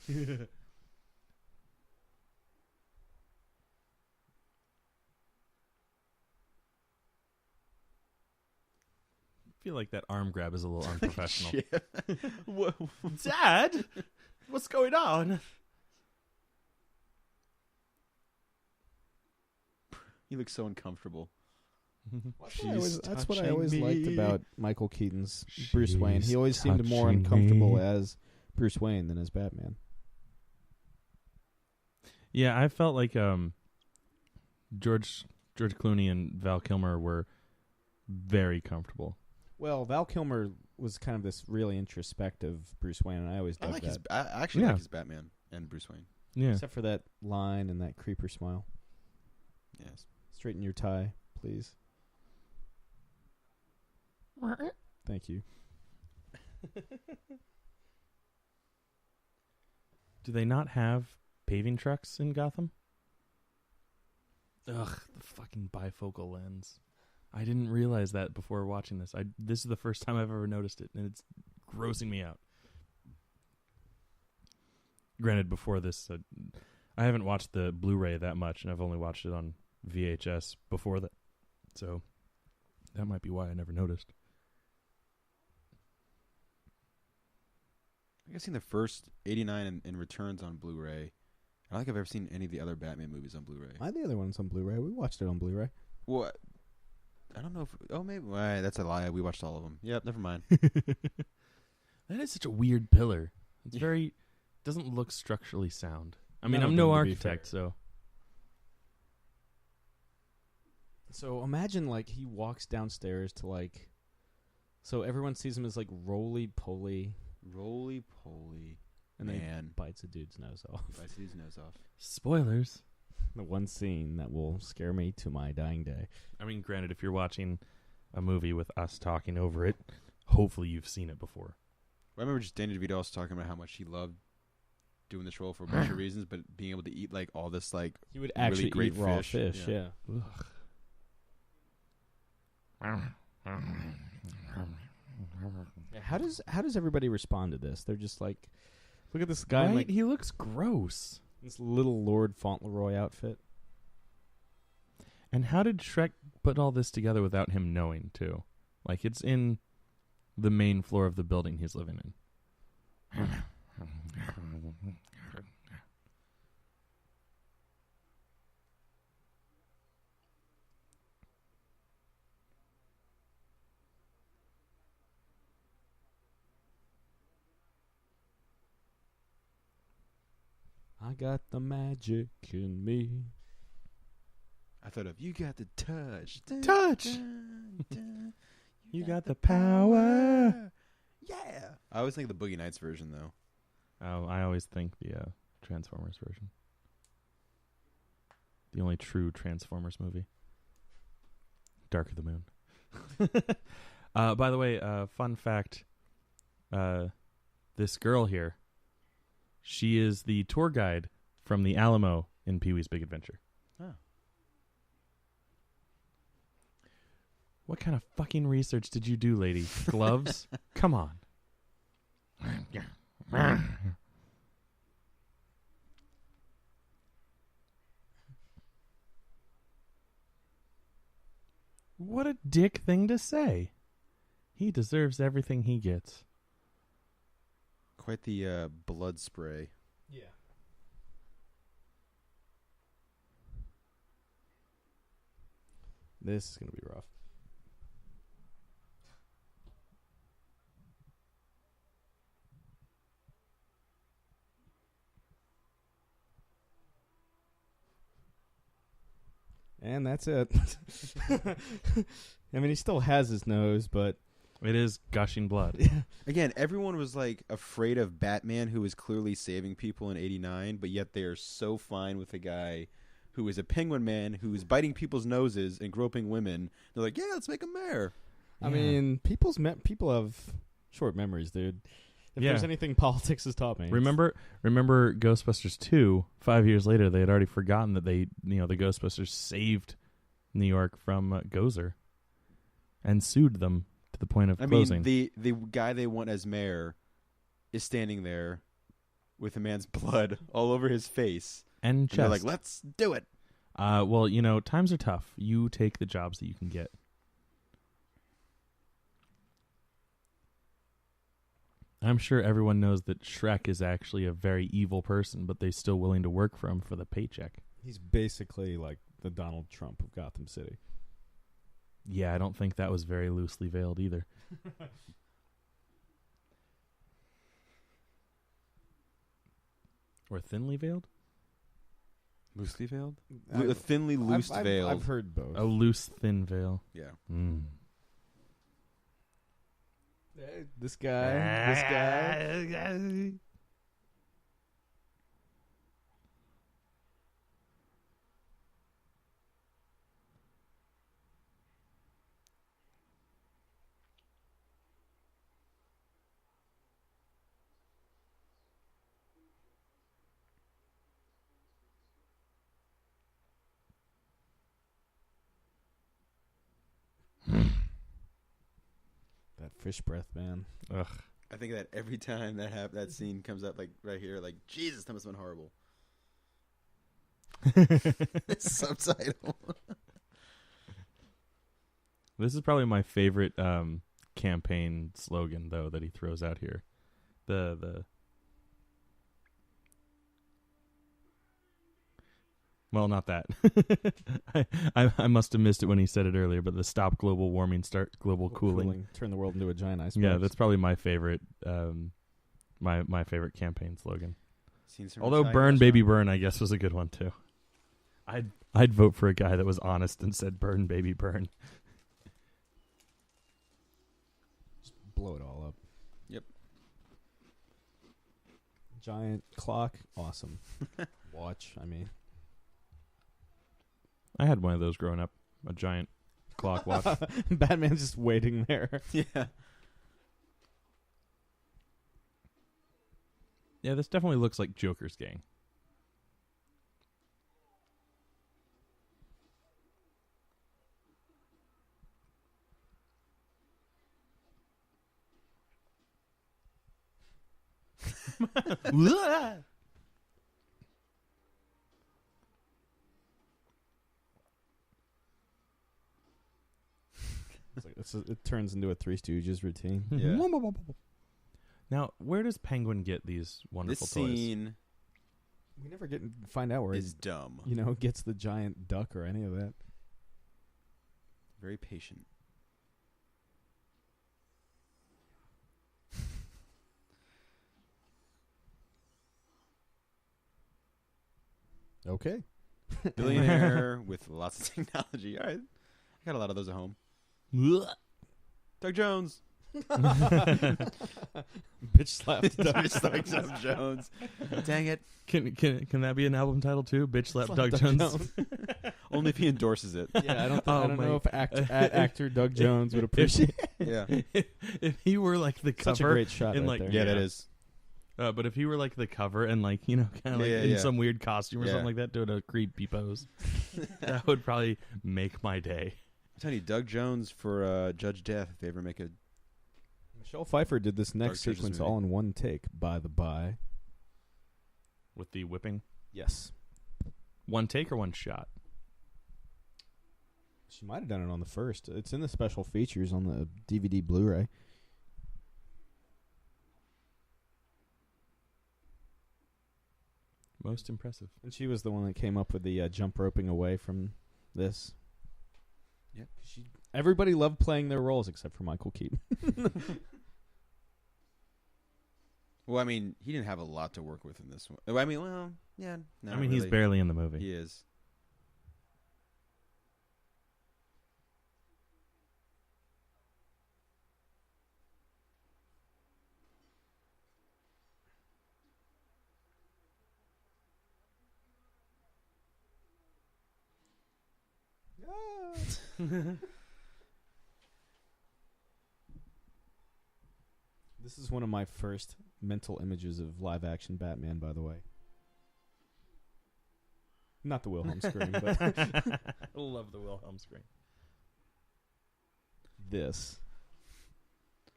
I feel like that arm grab is a little unprofessional. Dad, what's going on? He looks so uncomfortable. That's what I always liked about Michael Keaton's Bruce Wayne. He She's always seemed more touching uncomfortable me. as Bruce Wayne than as Batman. Yeah, I felt like George Clooney and Val Kilmer were very comfortable. Well, Val Kilmer was kind of this really introspective Bruce Wayne, and I always I dug like that. I actually Yeah. like his Batman and Bruce Wayne. Yeah. Except for that line and that creeper smile. Yes. Straighten your tie, please. Thank you. Do they not have paving trucks in Gotham? Ugh, the fucking bifocal lens. I didn't realize that before watching this. This is the first time I've ever noticed it, and it's grossing me out. Granted, before this, I haven't watched the Blu-ray that much, and I've only watched it on VHS before that. So that might be why I never noticed. I think I've seen the first 89 and Returns on Blu-ray. I don't think I've ever seen any of the other Batman movies on Blu-ray. The other one's on Blu-ray. We watched it on Blu-ray. What? I don't know if... Oh, maybe... that's a lie. We watched all of them. Yep, never mind. That is such a weird pillar. It's Yeah. very... doesn't look structurally sound. I mean, None of I'm no them, to be architect, so... So imagine, like, he walks downstairs to, like... So everyone sees him as, like, roly-poly. Roly-poly. And then Man. bites a dude's nose off. Bites his nose off. Spoilers. The one scene that will scare me to my dying day. I mean, granted, if you're watching a movie with us talking over it, hopefully you've seen it before. I remember just Danny DeVito also talking about how much he loved doing this role for a bunch of reasons, but being able to eat, like, all this, like... He would Really actually great eat raw fish, fish, yeah. Yeah, how does everybody respond to this? They're just like, look at this guy in, Right? like, He looks gross. this little Lord Fauntleroy outfit. And how did Shrek put all this together without him knowing, too? Like, it's in the main floor of the building he's living in. I got the magic in me. I thought of, you got the touch. Touch! You got the power. Yeah. I always think of the Boogie Nights version, though. Oh, I always think the Transformers version. The only true Transformers movie. Dark of the Moon. By the way, fun fact. This girl here, she is the tour guide from the Alamo in Pee-wee's Big Adventure. Oh. What kind of fucking research did you do, lady? Gloves? Come on. What a dick thing to say. He deserves everything he gets. Quite the blood spray. Yeah. This is going to be rough. And that's it. I mean, he still has his nose, but... It is gushing blood. Again, everyone was like afraid of Batman, who was clearly saving people in '89, but yet they are so fine with a guy who is a penguin man who is biting people's noses and groping women. They're like, yeah, let's make him mayor. I mean, people have short memories, dude. If Yeah. there's anything politics has taught me. Remember Ghostbusters 2, 5 years later, they had already forgotten that the Ghostbusters saved New York from Gozer and sued them to the point of closing. mean, the guy they want as mayor is standing there with a man's blood all over his face. and They're chest. like, let's do it. Well, times are tough. You take the jobs that you can get. I'm sure everyone knows that Shrek is actually a very evil person, but they're still willing to work for him for the paycheck. He's basically like the Donald Trump of Gotham City. Yeah, I don't think that was very loosely veiled either. Or thinly veiled? Loosely veiled? I've- Thinly loose veiled. I've heard both. A loose, thin veil. Yeah. Mm. This guy. That fish breath, man. Ugh. I think that every time that scene comes up, like right here, like, Jesus, that must have been horrible. Subtitle. This is probably my favorite campaign slogan, though, that he throws out here. Well, not that. I must have missed it when he said it earlier, but the stop global warming, start global cooling. Turn the world into a giant iceberg. Yeah, that's probably my favorite. My favorite campaign slogan. Although "Burn, Baby, Burn," I guess was a good one too. I'd vote for a guy that was honest and said "Burn, Baby, Burn." Just blow it all up. Yep. Giant clock, awesome. Watch, I mean. I had one of those growing up, a giant clock watch. Batman's just waiting there. Yeah. Yeah, this definitely looks like Joker's gang. It turns into a Three Stooges routine. Yeah. Now, where does Penguin get these wonderful This toys? scene We never find out where is dumb. he, gets the giant duck or any of that. Very patient. Okay. Billionaire with lots of technology. All right. I got a lot of those at home. Doug Jones. Bitch slapped Doug Just like Doug Jones. Dang it. Can that be an album title too? Bitch Slap Slap Doug Doug Jones. Jones. Only if he endorses it. Yeah, I don't Oh, know my- if actor Doug Jones would appreciate Yeah. If he were like the cover, such a great shot in, right like, there. Yeah, that Yeah. is. But if he were like the cover and like kind of like in Yeah. some weird costume or Yeah. something like that, doing a creepy pose, that would probably make my day. I'm telling you, Doug Jones for Judge Death, if they ever make a... Michelle Pfeiffer did this next Dark Churches sequence movie. all in one take, by the by. With the whipping, Yes. one take or one shot. She might have done it on the first. It's in the special features on the DVD Blu-ray. Most impressive. And she was the one that came up with the jump roping away from this. Yep. Everybody loved playing their roles except for Michael Keaton. Well, I mean, he didn't have a lot to work with in this one. I mean, well, yeah. No, I mean, he's barely in the movie. He is. This is one of my first mental images of live-action Batman, by the way. Not the Wilhelm scream, but I love the Wilhelm scream. this.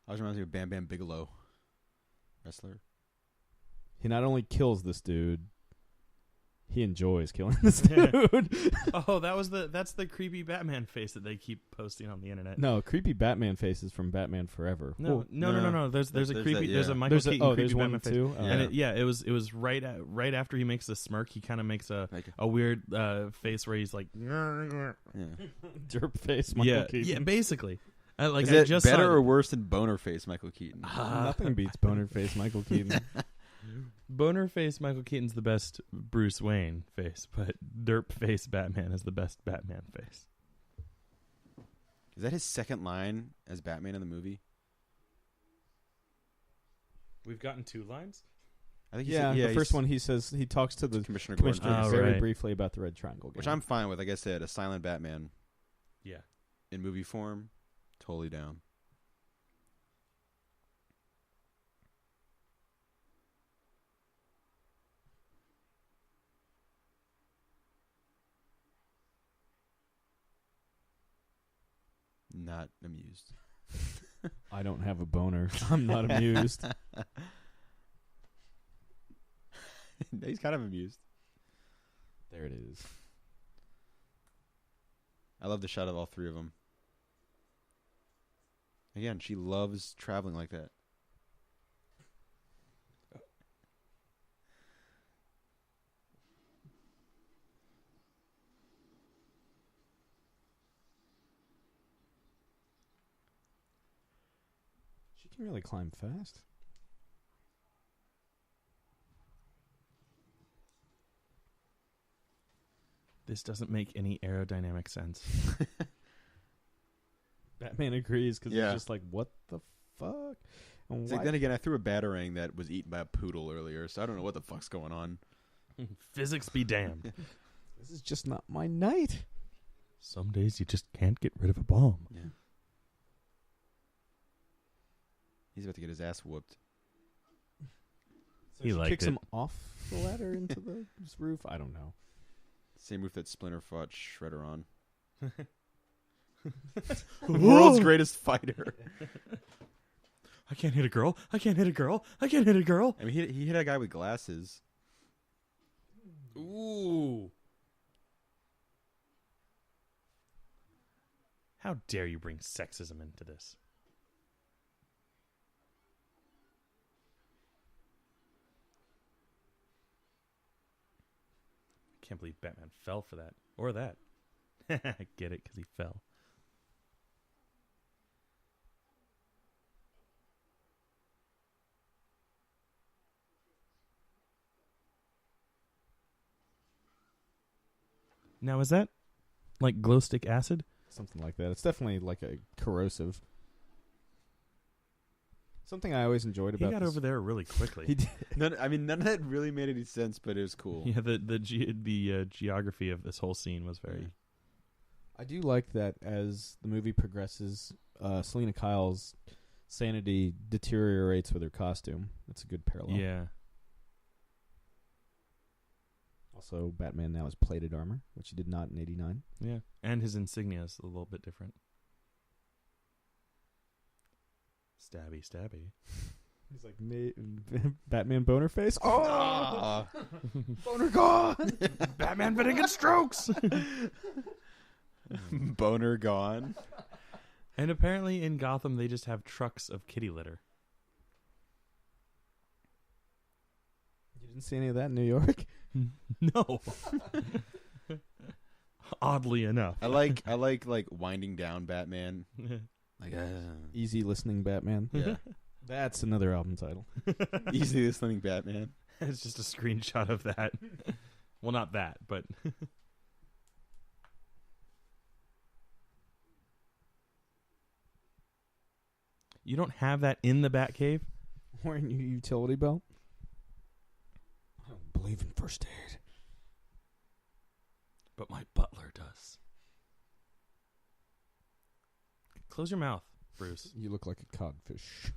Always reminds me of Bam Bam Bigelow, wrestler. He not only kills this dude, he enjoys killing this dude. Oh, that's the creepy Batman face that they keep posting on the internet. No, creepy Batman faces from Batman Forever. No. There's a There's creepy. that, There's yeah. a Michael Keaton creepy there's Batman one face. too. Yeah. And it was right after he makes the smirk, he kind of makes a weird face where he's like, Yeah. Derp face, Michael Keaton. yeah, basically. Is it better or worse than Boner Face Michael Keaton? Nothing beats boner face Michael Keaton. Boner face Michael Keaton's the best Bruce Wayne face, but derp face Batman is the best Batman face. Is that his second line as Batman in the movie? We've gotten 2 lines. I think The first one he says he talks to the Commissioner commissioner Gordon, Oh, very right. briefly about the Red Triangle game. which I'm fine with. Like I said, a silent Batman Yeah. in movie form, totally down. Not amused. I don't have a boner. I'm not amused. He's kind of amused. There it is. I love the shot of all 3 of them. Again, she loves traveling like that. She can really climb fast. This doesn't make any aerodynamic sense. Batman agrees because Yeah. he's just like, what the fuck? And It's like, why- then again, I threw a batarang that was eaten by a poodle earlier, so I don't know what the fuck's going on. Physics be damned. This is just not my night. Some days you just can't get rid of a bomb. Yeah. He's about to get his ass whooped. So He she liked kicks it. him off the ladder into the roof. I don't know. Same roof that Splinter fought Shredder on. The world's greatest fighter. I can't hit a girl. I can't hit a girl. I can't hit a girl. I mean, he hit a guy with glasses. Ooh. How dare you bring sexism into this? I can't believe Batman fell for that. Or that. I get it, because he fell. Now, is that like glow stick acid? Something like that. It's definitely like a corrosive. Something I always enjoyed He about got this. over there really quickly. He did. None of that really made any sense, but it was cool. Yeah, the geography of this whole scene was very. I do like that as the movie progresses, Selena Kyle's sanity deteriorates with her costume. That's a good parallel. Yeah. Also, Batman now has plated armor, which he did not in '89. Yeah. And his insignia is a little bit different. Stabby, stabby. He's like Batman boner face. Oh, Ah. boner gone. Batman Finnegan strokes! Boner gone. And apparently in Gotham they just have trucks of kitty litter. You didn't see any of that in New York? No. Oddly enough. I like winding down Batman. Like Easy listening Batman. yeah, That's another album title. easy listening Batman. It's just a screenshot of that. Well, not that, but you don't have that in the Batcave? Wearing your utility belt. I don't believe in first aid. But my butler does. Close your mouth, Bruce. You look like a codfish.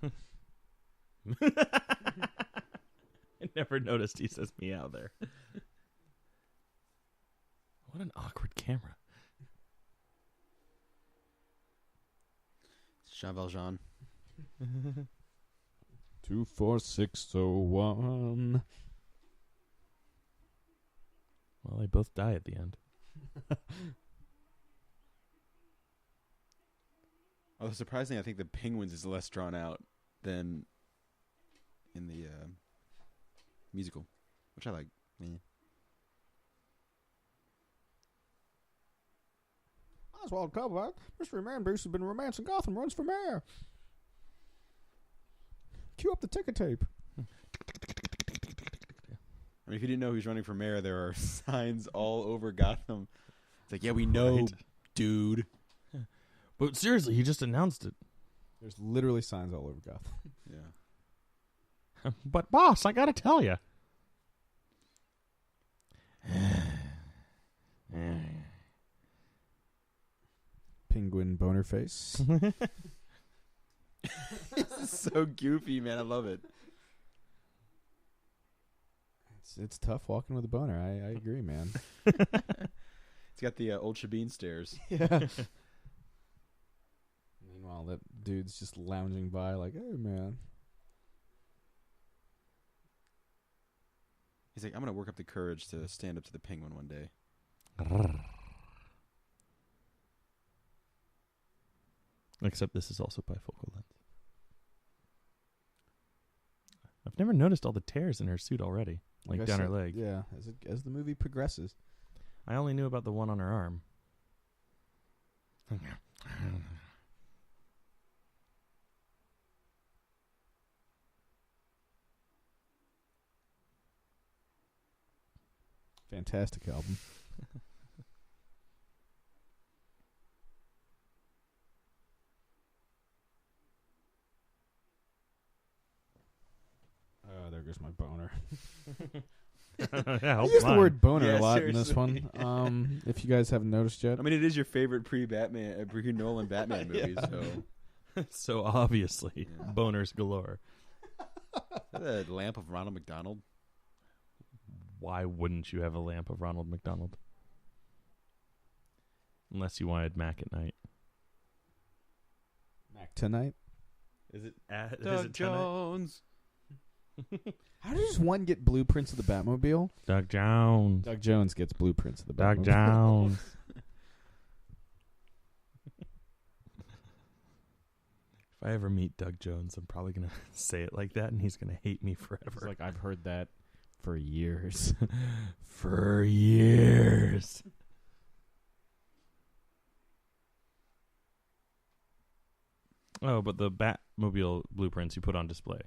I never noticed he says meow there. What an awkward camera. Jean Valjean. 24601. Well, they both die at the end. Although surprisingly, I think the Penguins is less drawn out than in the musical, which I like. Yeah. Oswald Cobblepot, Mystery Man Bruce has been romancing Gotham, runs for mayor. Cue up the ticker tape. I mean, if you didn't know who's running for mayor, there are signs all over Gotham. It's like, yeah, we know, Right. dude. But seriously, he just announced it. There's literally signs all over Gotham. Yeah. But boss, I gotta tell you. Penguin boner face. This is so goofy, man. I love it. It's tough walking with a boner. I agree, man. It's got the old Shabine stairs. Yeah. Meanwhile, that dude's just lounging by like, hey, man. He's like, I'm going to work up the courage to stand up to the Penguin one day. Except this is also bifocal lens. I've never noticed all the tears in her suit already, like I down her said, leg. Yeah, as the movie progresses. I only knew about the one on her arm. Fantastic album. There goes my boner. Yeah, I use the word boner Yeah, a lot in this seriously. one. If you guys haven't noticed yet. I mean, it is your favorite pre-Batman, pre-Nolan Batman movie, Yeah. so... So obviously, Yeah. boners galore. The lamp of Ronald McDonald. Why wouldn't you have a lamp of Ronald McDonald? Unless you wanted Mac at night. Mac tonight. Is it at Doug Jones. How does one get blueprints of the Batmobile? Doug Jones. Doug Jones gets blueprints of the Doug Batmobile. Jones. If I ever meet Doug Jones, I'm probably going to say it like that, and he's going to hate me It's forever. like, I've heard that for years. For years. Oh, but the Batmobile blueprints you put on display.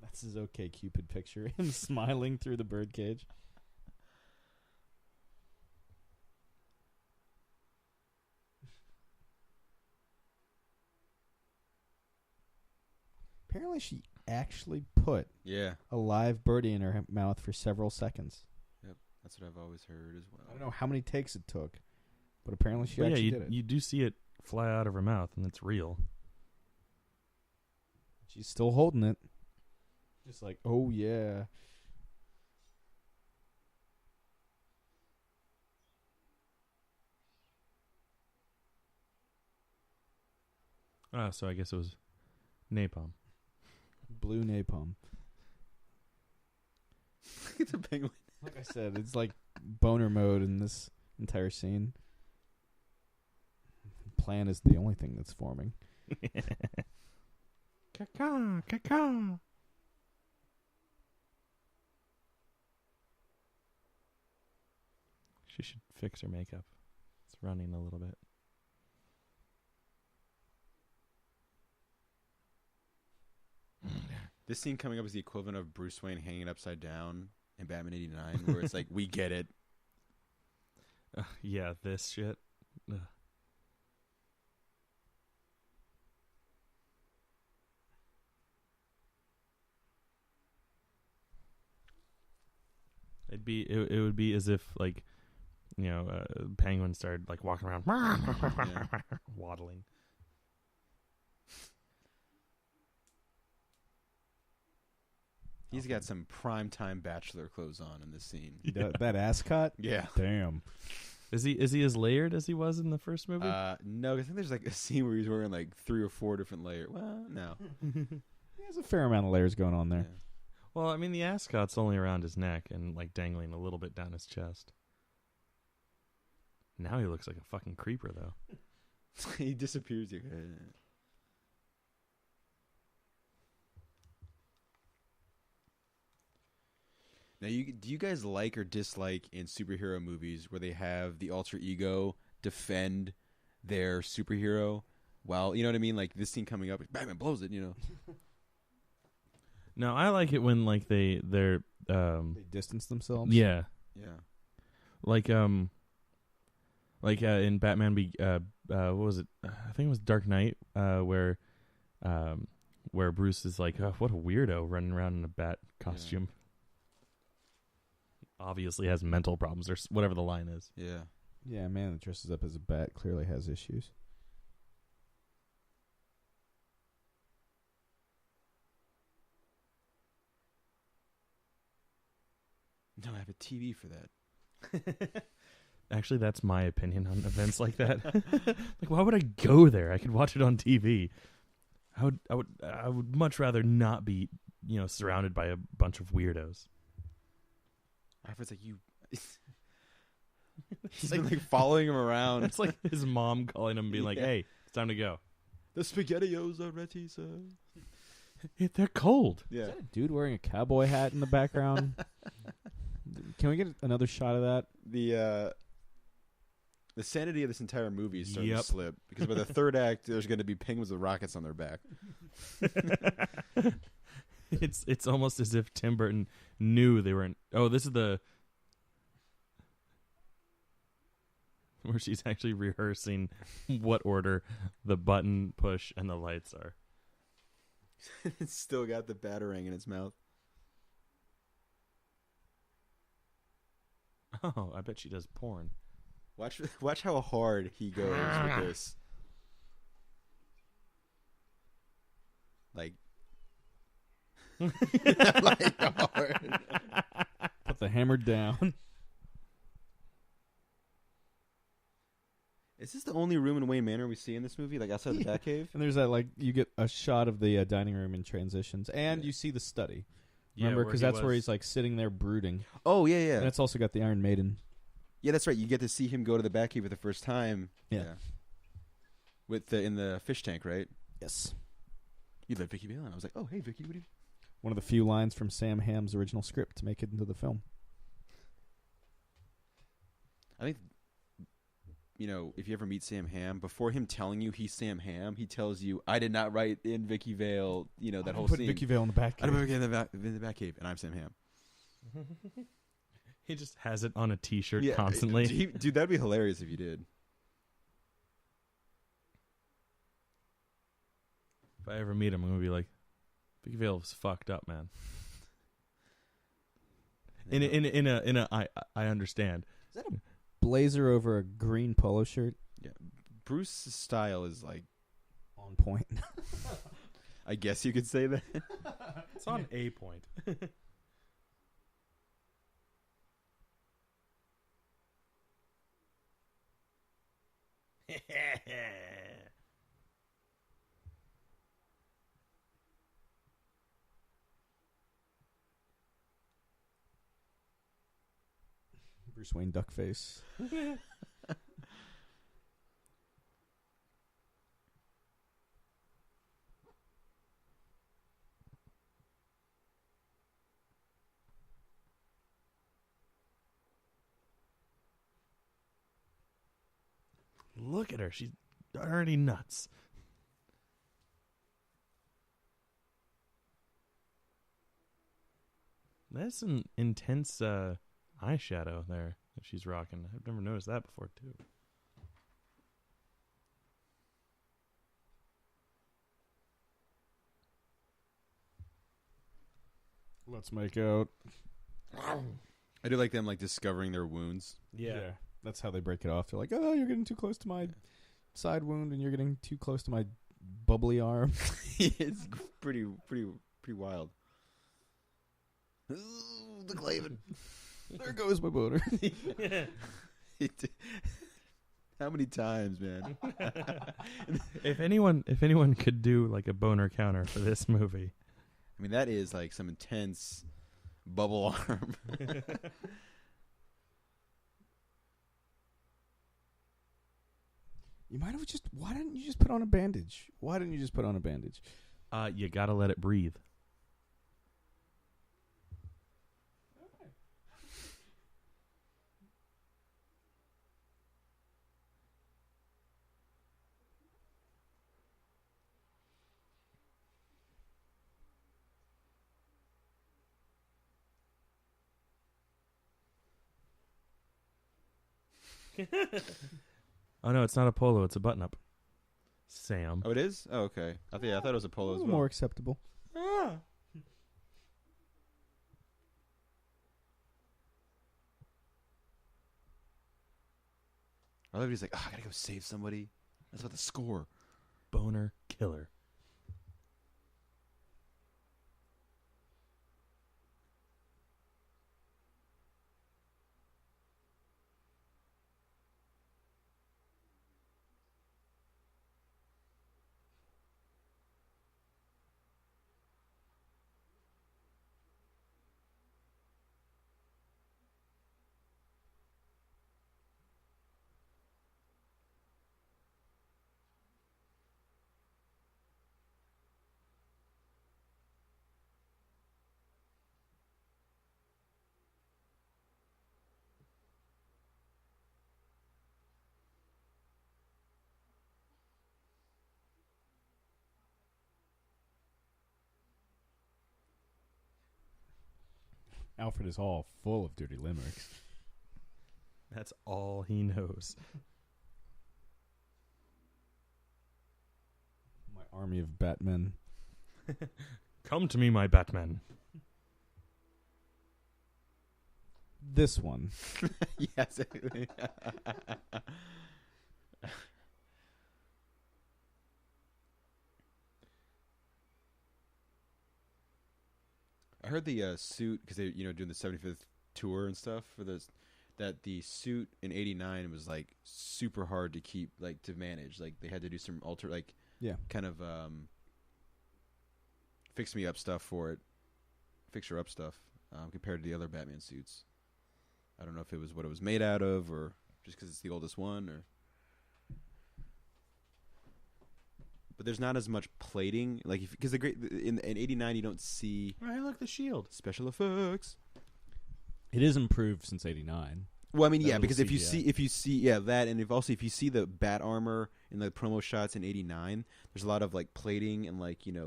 That's his OK Cupid picture. Him smiling through the birdcage. Apparently she actually put Yeah, a live birdie in her mouth for several seconds. that's what I've always heard as well. I don't know how many takes it took, but apparently she But yeah, actually you, did it. you do see it fly out of her mouth, and it's real. She's still holding it. Just like, oh yeah. So I guess it was napalm. Blue napalm. Look at the Penguin. Like I said, it's like boner mode in this entire scene. Plan is the only thing that's forming. Caca, caca. She should fix her makeup. It's running a little bit. This scene coming up is the equivalent of Bruce Wayne hanging upside down in Batman 89, where it's like, we get it. Yeah, this shit. Ugh. It'd be it would be as if like, penguins started like walking around waddling. He's got some primetime bachelor clothes on in this scene. That ascot? Yeah. Damn. Is he as layered as he was in the first movie? No, I think there's like a scene where he's wearing like 3 or 4 different layers. Well, no. There's a fair amount of layers going on there. Yeah. Well, I mean, the ascot's only around his neck and like dangling a little bit down his chest. Now he looks like a fucking creeper, though. He disappears. Now, do you guys like or dislike in superhero movies where they have the alter ego defend their superhero? Well, you know what I mean? Like this scene coming up, Batman blows it, No, I like it when like they're They distance themselves? yeah. Yeah. Like in Batman what was it? I think it was Dark Knight where Bruce is like, oh, what a weirdo running around in a bat costume. Yeah. Obviously has mental problems or whatever the line is. Yeah. Yeah, a man that dresses up as a bat clearly has issues. No, I have a TV for that. Actually, that's my opinion on events like that. Like, why would I go there? I could watch it on TV. I would much rather not be, surrounded by a bunch of weirdos. Alfred's like, he's been like following him around. It's like his mom calling him and being like, hey, it's time to go. The SpaghettiOs are ready, sir. They're cold. Yeah. Is that a dude wearing a cowboy hat in the background? Can we get another shot of that? The sanity of this entire movie is starting to Yep. slip because by the third act, there's going to be penguins with rockets on their back. It's almost as if Tim Burton knew they were in. Oh, this is the where she's actually rehearsing what order the button push and the lights are. It's still got the batarang in its mouth. Oh, I bet she does porn. Watch how hard he goes with this. Like hard. Put the hammer down. Is this the only room in Wayne Manor we see in this movie? Like outside the Batcave? And there's that, like, you get a shot of the dining room in transitions, and you see the study. Remember, because that's where he's like sitting there brooding. Oh yeah, yeah. And it's also got the Iron Maiden. Yeah, that's right. You get to see him go to the Batcave for the first time. Yeah. With in the fish tank, right? Yes. You let Vicky Vale, and I was like, "Oh, hey, Vicky, what do you?" One of the few lines from Sam Hamm's original script to make it into the film. I think, if you ever meet Sam Hamm, before him telling you he's Sam Hamm, he tells you, "I did not write in Vicky Vale." That whole put scene. Vicky Vale in the back. I don't put Vicky in the Batcave, and I'm Sam Hamm. He just has it on a T-shirt Yeah, constantly. Dude, that'd be hilarious if you did. If I ever meet him, I'm gonna be like, Vicky Vale was fucked up, man. I understand. Is that a blazer over a green polo shirt? Yeah, Bruce's style is like On point. I guess you could say that. It's on a point. Bruce Wayne duckface. Look at her. She's already nuts. That's some intense eyeshadow there that she's rocking. I've never noticed that before, too. Let's make out. I do like them like discovering their wounds. Yeah. That's how they break it off. They're like, oh, you're getting too close to my side wound, and you're getting too close to my bubbly arm. It's pretty wild. Ooh, the Clavin. There goes my boner. How many times, man? If anyone could do like a boner counter for this movie. I mean, that is like some intense bubble arm. You might have just. Why didn't you just put on a bandage? Why didn't you just put on a bandage? You gotta let it breathe. Oh no, it's not a polo, it's a button up. Sam. Oh, it is? Oh, okay. I thought it was a polo as well. More acceptable. Ah. I love it. He's like, I gotta go save somebody. That's about the score. Boner killer. Alfred is all full of dirty limericks. That's all he knows. My army of Batmen. Come to me, my Batman. This one. Yes. I heard the suit, because they doing the 75th tour and stuff for this, that the suit in '89 was like super hard to keep, like to manage. Like they had to do some kind of fix me up stuff for it, fixer up stuff compared to the other Batman suits. I don't know if it was what it was made out of, or just because it's the oldest one, or. But there's not as much plating, like because in '89 you don't see. Right, look, the shield. Special effects. It is improved since '89. Well, I mean, That yeah, little because if you CGI. see that, and if you see the bat armor in the promo shots in '89, there's a lot of like plating and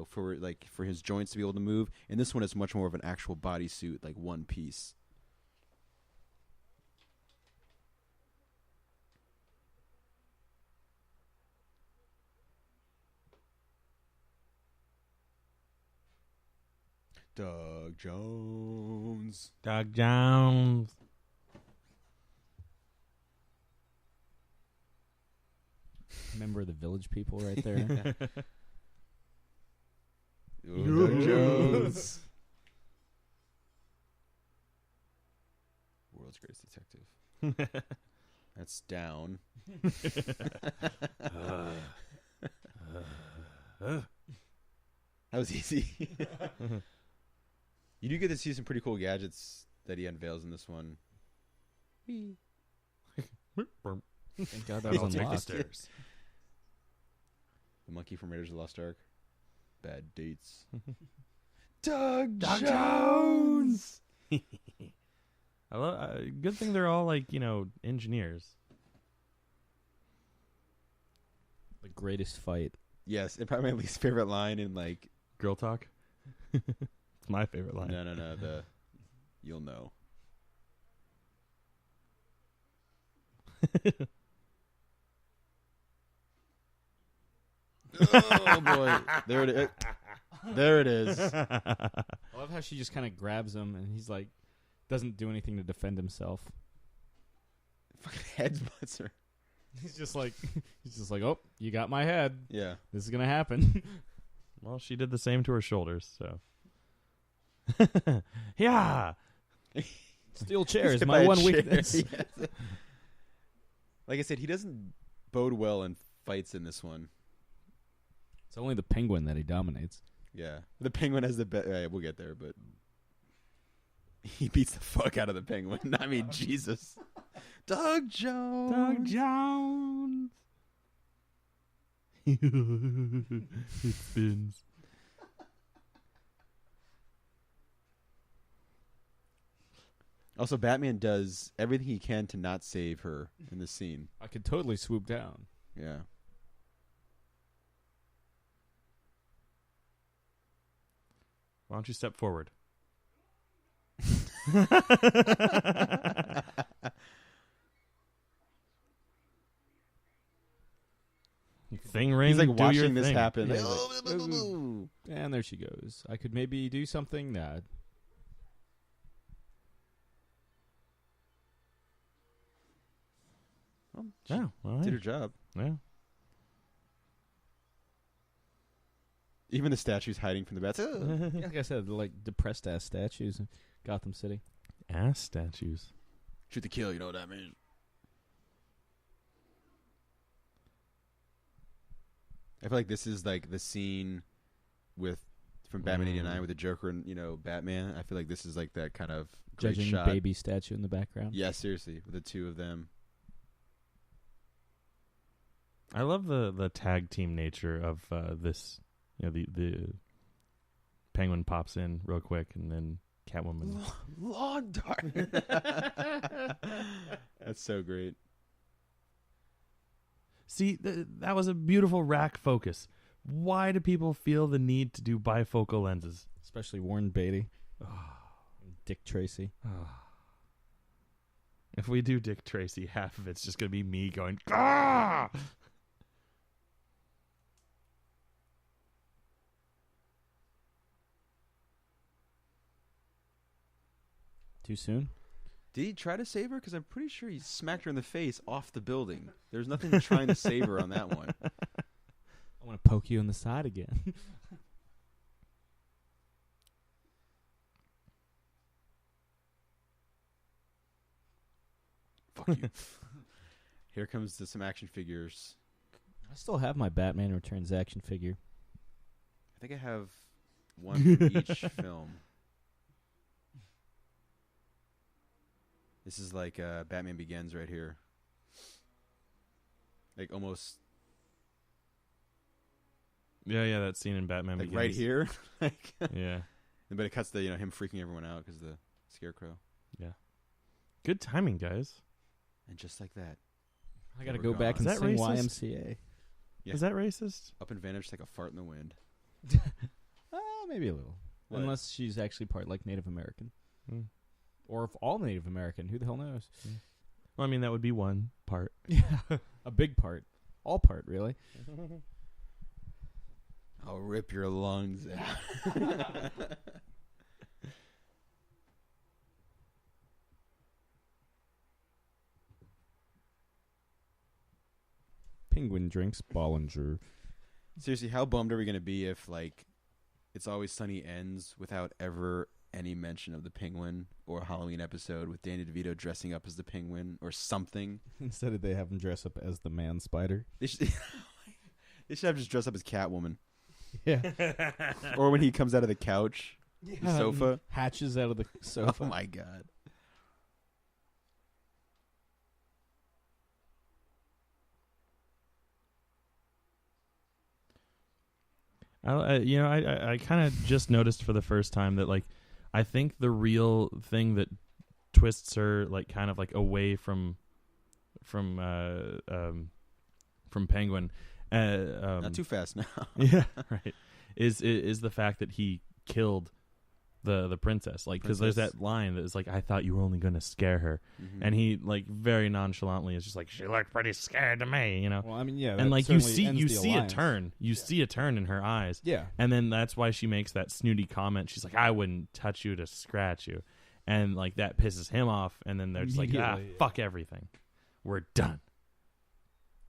for his joints to be able to move. And this one is much more of an actual bodysuit, like one piece. Doug Jones. Doug Jones. Member of the Village People right there. Doug Jones. World's greatest detective. That's down. That was easy. You do get to see some pretty cool gadgets that he unveils in this one. Thank God that was I'll take the unlocked. stairs. The monkey from Raiders of the Lost Ark. Bad dates. Doug Jones! Good thing they're all engineers. The greatest fight. Yes, and probably my least favorite line in like. Girl talk. It's my favorite line. No. You'll know. Oh boy, there it is. There it is. I love how she just kind of grabs him, and he's like, Doesn't do anything to defend himself. Fucking headbutts her. He's just like, oh, you got my head. Yeah. This is gonna happen. Well, she did the same to her shoulders, so. Yeah. Steel chair is Hit my by a one chair. weakness. Yes. Like I said, he doesn't bode well in fights in this one. It's only the penguin that he dominates. Yeah. The penguin has the best. We'll get there, but he beats the fuck out of the penguin. I mean, Jesus. Doug Jones. Doug Jones. It spins. Also, Batman does everything he can to not save her in the scene. I could totally swoop down. Yeah. Why don't you step forward? Thing ring. He's like do your watching this thing. happen. Yeah, Like, he's like, and there she goes. I could maybe do something. Nah. well, she Yeah, well, did hey. her job. Yeah. Even the statue's hiding from the bats. Like I said, like depressed ass statues in Gotham City. Ass statues. Shoot to kill, you know what I mean? I feel like this is like the scene from Batman '89 with the Joker and Batman. I feel like this is like that kind of great Judging shot. baby statue in the background. Yeah, seriously, with the two of them. I love the tag team nature of this. The Penguin pops in real quick, and then Catwoman. Lawn dart. That's so great. See, that was a beautiful rack focus. Why do people feel the need to do bifocal lenses? Especially Warren Beatty. And Dick Tracy. If we do Dick Tracy, half of it's just going to be me going, ah! Too soon? Did he try to save her? Because I'm pretty sure he smacked her in the face off the building. There's nothing trying to save her on that one. I want to poke you in the side again. Fuck you. Here comes some action figures. I still have my Batman Returns action figure. I think I have one for each film. This is like Batman Begins right here. Like almost Yeah, that scene in Batman like Begins. right here. Like, Yeah. but it cuts the him freaking everyone out because the Scarecrow. Yeah. Good timing, guys. And just like that, I got to We're go gone. back and Is that sing racist? YMCA. Yeah. Is that racist? up in Vantage like a fart in the wind. Maybe a little. What? Unless she's actually part like Native American. Mm. Or if all Native American. Who the hell knows? Well, I mean, that would be one part. Yeah. A big part. All part, really. I'll rip your lungs out. Penguin drinks Bollinger. Seriously, how bummed are we going to be if like It's Always Sunny ends without ever any mention of the Penguin, or a Halloween episode with Danny DeVito dressing up as the Penguin or something? Instead, they have him dress up as the man spider. They should, they should have just dressed up as Catwoman. Yeah. Or when he comes out of the couch, the sofa. Hatches out of the sofa. Oh my god. I kind of just noticed for the first time that, like, I think the real thing that twists her, like, kind of like away from Penguin, Not too fast now. yeah, right, is the fact that he killed the princess, like, because there's that line that is like, I thought you were only going to scare her, and he, like, very nonchalantly is just like, she looked pretty scared to me, you know. Well, I mean, yeah, And that like you certainly see ends the a alliance. turn, see a turn in her eyes, Yeah. and then that's why she makes that snooty comment. She's like, I wouldn't touch you to scratch you, and like that pisses him off, and then they're just like, Immediately, yeah. fuck everything, we're done.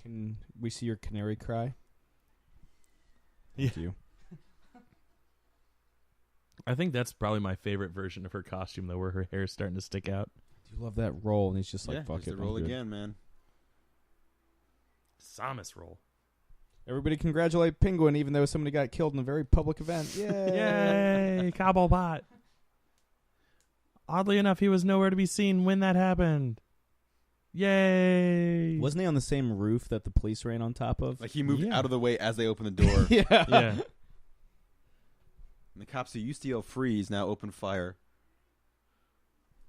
Can we see your canary cry? Yeah. Thank you. I think that's probably my favorite version of her costume, though, where her hair's starting to stick out. You love that roll, and he's just like, yeah, fuck here's it. the roll I'm good. again, man. Samus roll. Everybody congratulate Penguin, even though somebody got killed in a very public event. Yay! Yay, Cobblepot. Oddly enough, he was nowhere to be seen when that happened. Yay! Wasn't he on the same roof that the police ran on top of? Like he moved Yeah. out of the way as they opened the door. yeah. Yeah. And the cops who used to yell freeze now open fire.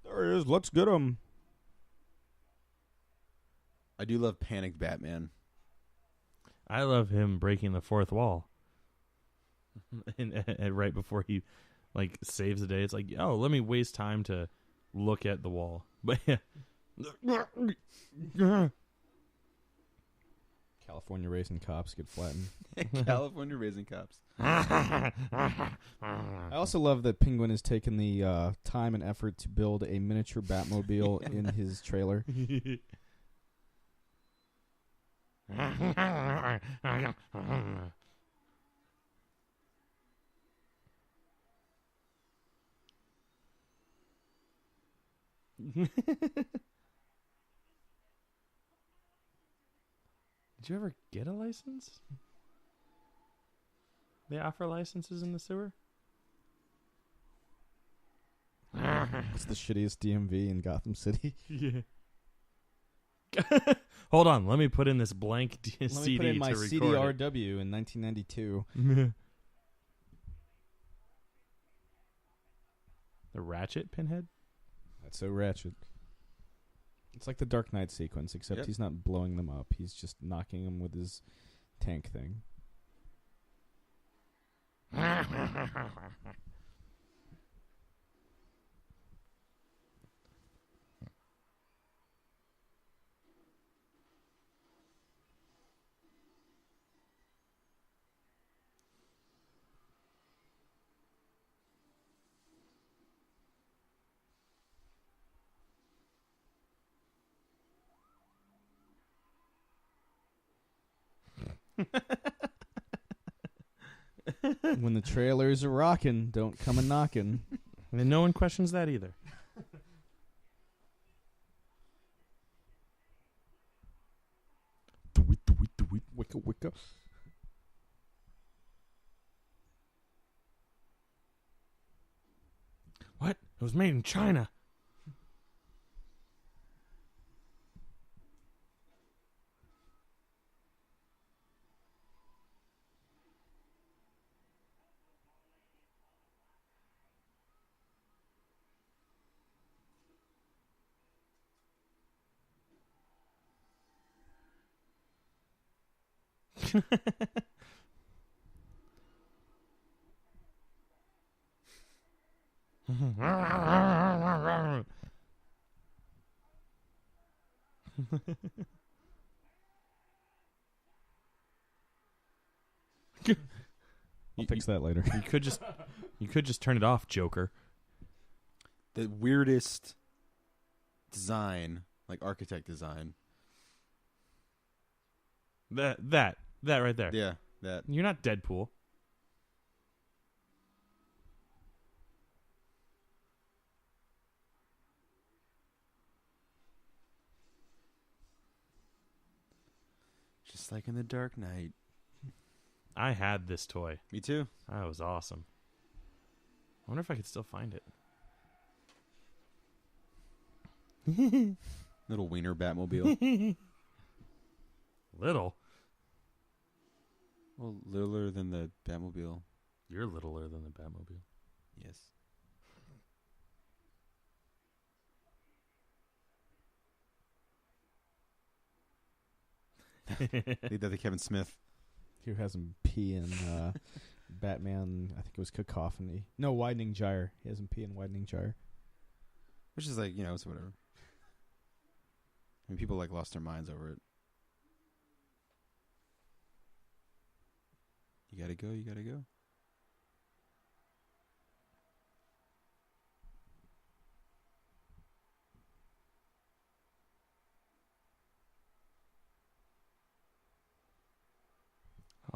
There he is. Let's get him. I do love panicked Batman. I love him breaking the fourth wall. and right before he like saves the day, it's like, oh, let me waste time to look at the wall. But yeah. California racing cops get flattened. California raising cops. I also love that Penguin has taken the time and effort to build a miniature Batmobile in his trailer. Did you ever get a license? They offer licenses in the sewer? It's the shittiest DMV in Gotham City. Yeah. Hold on, let me put in this blank Let CD me put in my to record CDRW in 1992. it. The Ratchet Pinhead? That's so ratchet. It's like the Dark Knight sequence, except Yep. he's not blowing them up. He's just knocking them with his tank thing. When the trailers are rocking, don't come a knocking. And no one questions that either. Wicca wicca. What? It was made in China. I'll fix that later. You could just turn it off, Joker. The weirdest design, like architect design. That right there. Yeah, that. You're not Deadpool. Just like in the Dark Knight. I had this toy. Me too. That was awesome. I wonder if I could still find it. Little wiener Batmobile. Little. Well, littler than the Batmobile. You're littler than the Batmobile. Yes. Leave that to Kevin Smith. Who has him pee in Batman? I think it was Cacophony. No, Widening Gyre. He has him pee in Widening Gyre. Which is like, it's whatever. I mean, people like lost their minds over it. You gotta go, you gotta go.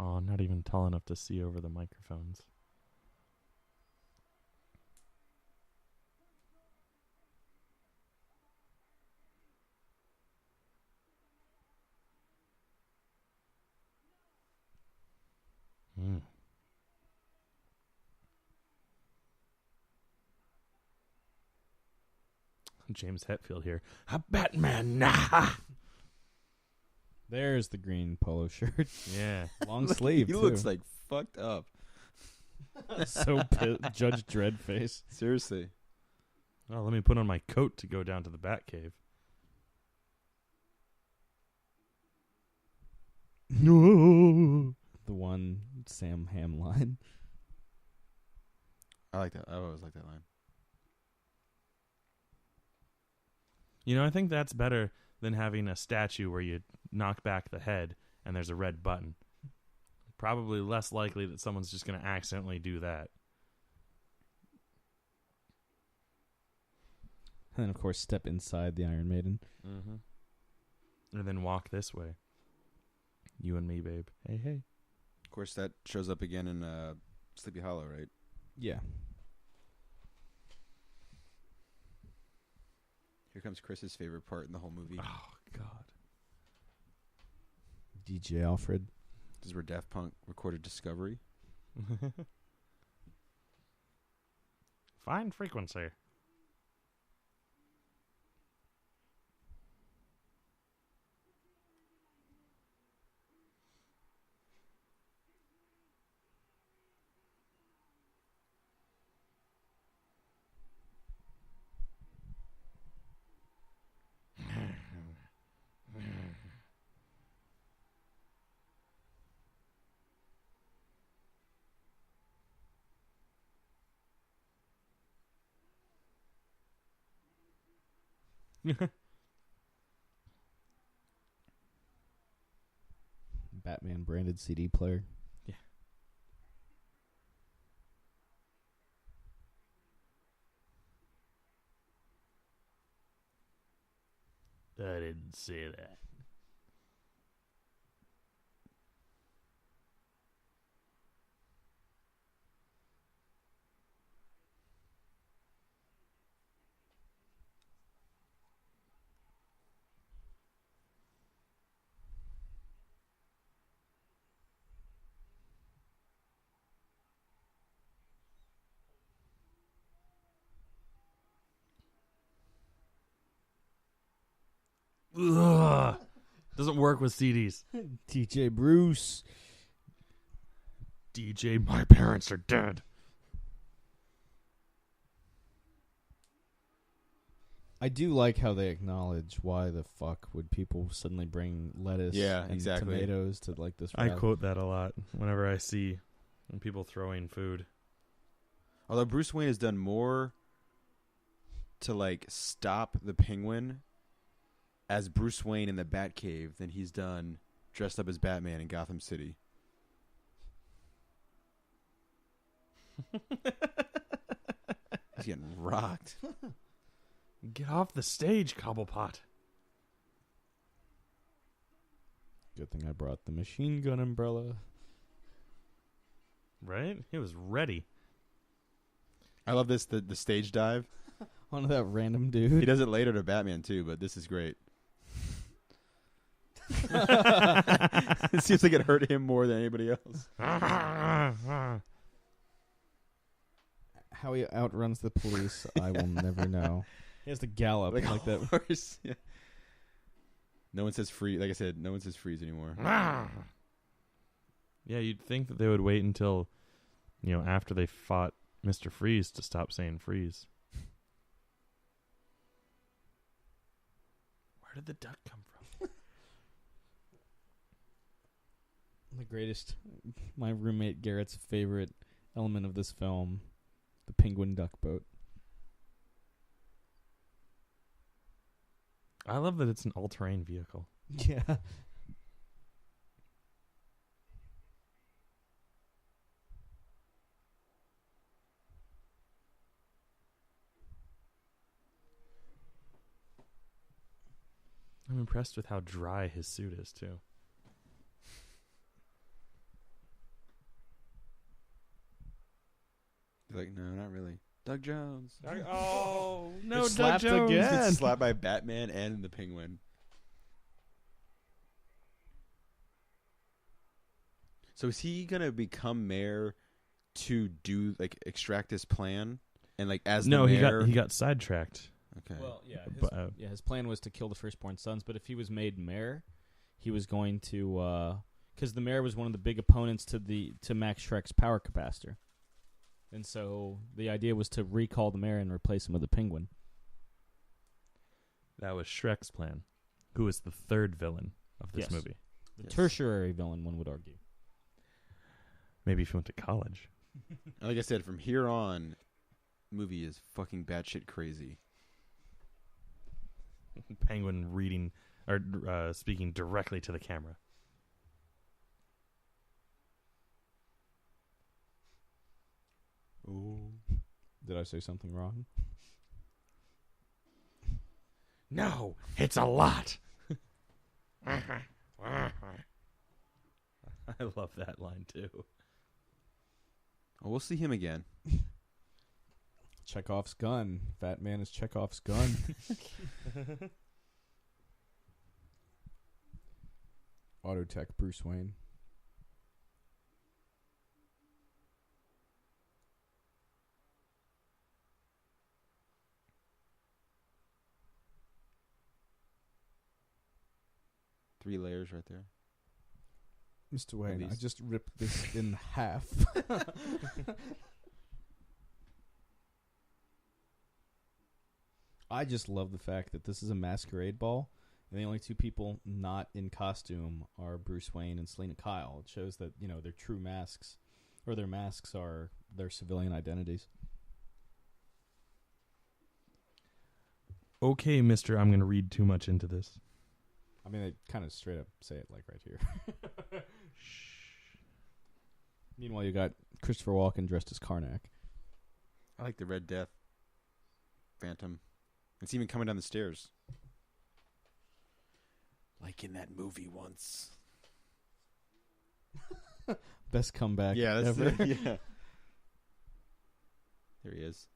Oh, not even tall enough to see over the microphones. James Hetfield here. A Batman. Nah. There's the green polo shirt. Yeah. Long sleeve, He too. looks like fucked up. So Judge Dredd face. Seriously. Oh, let me put on my coat to go down to the Batcave. No. The one Sam Ham line. I like that. I always like that line. You know, I think that's better than having a statue where you knock back the head and there's a red button. Probably less likely that someone's just going to accidentally do that. And then, of course, step inside the Iron Maiden. Mm-hmm. And then walk this way. You and me, babe. Hey, hey. Of course, that shows up again in Sleepy Hollow, right? Yeah. Here comes Chris's favorite part in the whole movie. Oh, God. DJ Alfred. This is where Daft Punk recorded Discovery. Fine frequency. Batman branded CD player. Yeah. I didn't say that. Ugh. Doesn't work with CDs. DJ Bruce. DJ, my parents are dead. I do like how they acknowledge why the fuck would people suddenly bring lettuce and exactly. tomatoes to like this I rally. quote that a lot whenever I see people throwing food. Although Bruce Wayne has done more to like stop the Penguin as Bruce Wayne in the Batcave than he's done dressed up as Batman in Gotham City. He's getting rocked. Get off the stage, Cobblepot. Good thing I brought the machine gun umbrella. Right? He was ready. I love this, the stage dive. Onto that random dude. He does it later to Batman too, but this is great. It seems like it hurt him more than anybody else. How he outruns the police, I will never know. He has to gallop like that. Horse. Yeah. No one says free. Like I said, no one says freeze anymore. Yeah, you'd think that they would wait until, after they fought Mr. Freeze to stop saying freeze. Where did the duck come from? The greatest, my roommate Garrett's favorite element of this film, the penguin duck boat. I love that it's an all-terrain vehicle. Yeah. I'm impressed with how dry his suit is, too. Like, no, not really. Doug Jones. Oh no, It's Doug slapped Jones. He again. gets slapped by Batman and the Penguin. So is he gonna become mayor to do like extract his plan and like as No, the mayor? he got sidetracked. Okay. Well, yeah, But, his plan was to kill the firstborn sons, but if he was made mayor, he was going to because the mayor was one of the big opponents to Max Shreck's power capacitor, and so the idea was to recall the mayor and replace him with a penguin. That was Shrek's plan, who is the third villain of this Yes. movie. The Yes. tertiary villain, one would argue. Maybe if he went to college. Like I said, from here on, movie is fucking batshit crazy. Penguin reading or speaking directly to the camera. Oh. Did I say something wrong? No, it's a lot. I love that line too. Oh, we'll see him again. Chekhov's gun. Fat Man is Chekhov's gun. Autotech Bruce Wayne. Three layers right there. Mr. Wayne, I least. just ripped this in half. I just love the fact that this is a masquerade ball, and the only two people not in costume are Bruce Wayne and Selena Kyle. It shows that, their true masks, or their masks are their civilian identities. Okay, mister, I'm going to read too much into this. I mean, they kind of straight up say it like right here. Meanwhile, you got Christopher Walken dressed as Karnak. I like the Red Death. Phantom. It's even coming down the stairs. Like in that movie once. Best comeback Yeah, that's ever. yeah. There he is.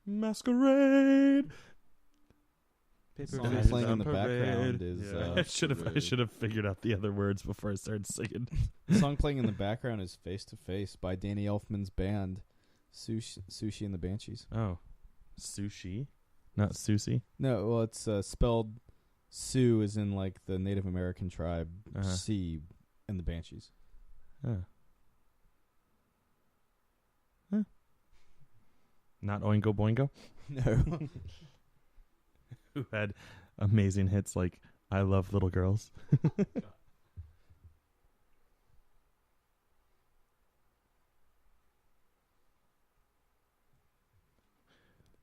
Masquerade. The song playing in the background is I should have figured out the other words before I started singing. the song playing in the background is "Face to Face" by Danny Elfman's band, Sushi and the Banshees. Oh, sushi, not sushi. No, well, it's spelled Sioux, as in like the Native American tribe, Uh-huh. C, and the Banshees. Huh. Not Oingo Boingo, No, who had amazing hits like "I Love Little Girls."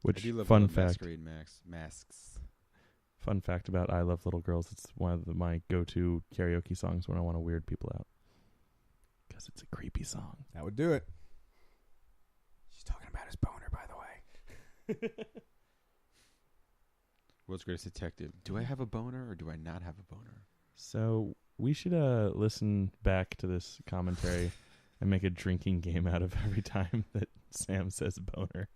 Which, I do love fun all the fact, Masquerade masks. fun fact about "I Love Little Girls," it's one of my go-to karaoke songs when I want to weird people out. Because it's a creepy song. that would do it. She's talking about his boner, by the way. World's Greatest Detective. Do I have a boner or do I not have a boner? So we should listen back to this commentary and make a drinking game out of every time that Sam says boner.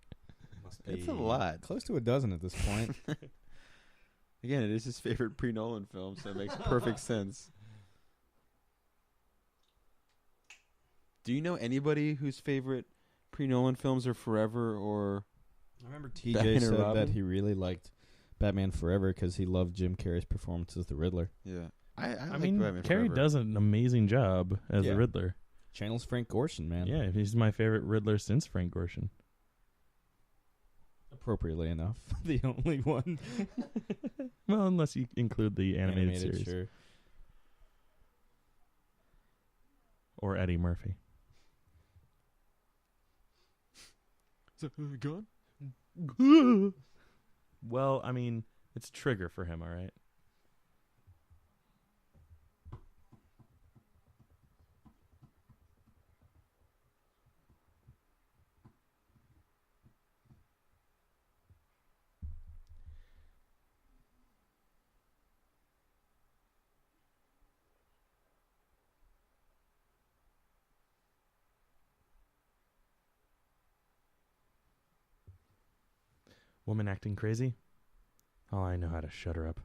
It's a lot. Close to a dozen at this point. Again, it is his favorite pre-Nolan film, so it makes perfect sense. Do you know anybody whose favorite pre-Nolan films are Forever or... I remember Batman TJ and said Robin? that he really liked Batman Forever because he loved Jim Carrey's performance as the Riddler. Yeah. I like mean, Batman Carrey Forever. does an amazing job as Yeah. the Riddler. Channels Frank Gorshin, man. Yeah, he's my favorite Riddler since Frank Gorshin. Appropriately enough. The only one. Well, unless you include the animated series. Sure. Or Eddie Murphy. Is that a gun? Well, I mean, it's Trigger for him, all right? Woman acting crazy? Oh, I know how to shut her up.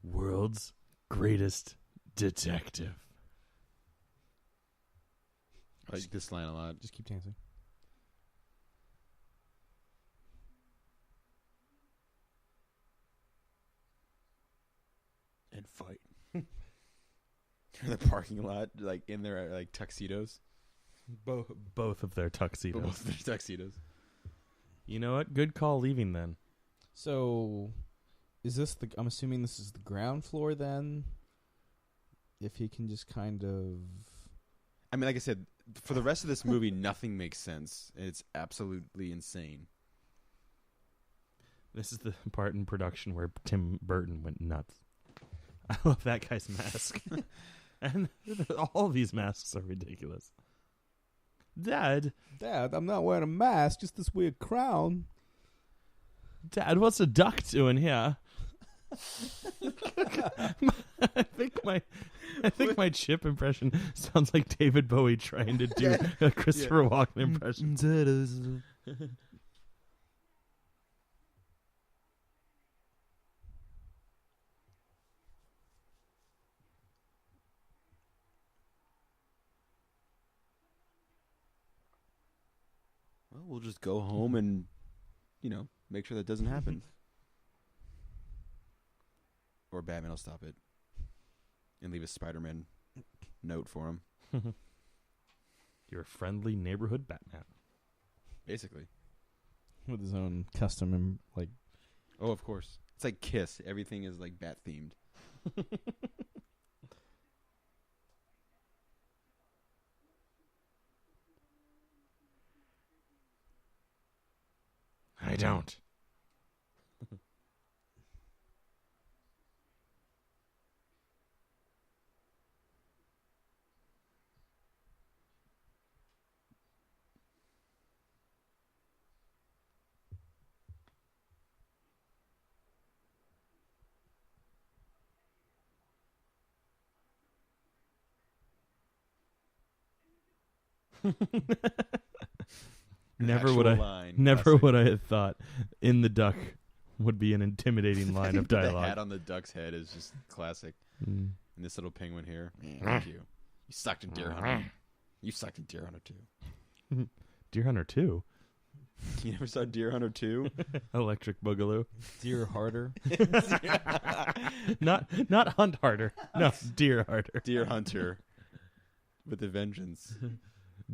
World's greatest detective. I like this line a lot. Just keep dancing. And fight. In the parking lot, like in their like tuxedos. Both of their tuxedos. Both of their tuxedos. You know what? Good call leaving then. So, is this the? I'm assuming this is the ground floor then. If he can just kind of. I mean, like I said, for the rest of this movie, nothing makes sense. It's absolutely insane. This is the part in production where Tim Burton went nuts. I love that guy's mask. And all these masks are ridiculous. Dad, I'm not wearing a mask, just this weird crown. Dad, what's a duck doing here? I think my Chip impression sounds like David Bowie trying to do a Christopher Walken impression. Well, we'll just go home and, make sure that doesn't happen. Or Batman will stop it and leave a Spider-Man note for him. Your friendly neighborhood Batman. Basically. With his own custom, like... Oh, of course. It's like Kiss. Everything is, like, Bat-themed. I don't. Never would I have thought "in the duck" would be an intimidating line of dialogue. The hat on the duck's head is just classic. Mm. And this little penguin here, thank you. You sucked in Deer Hunter. You sucked in Deer Hunter 2. Deer Hunter 2? You never saw Deer Hunter 2? Electric Boogaloo. Deer Harder. Not Hunt Harder. No, Deer Harder. Deer Hunter. With a vengeance.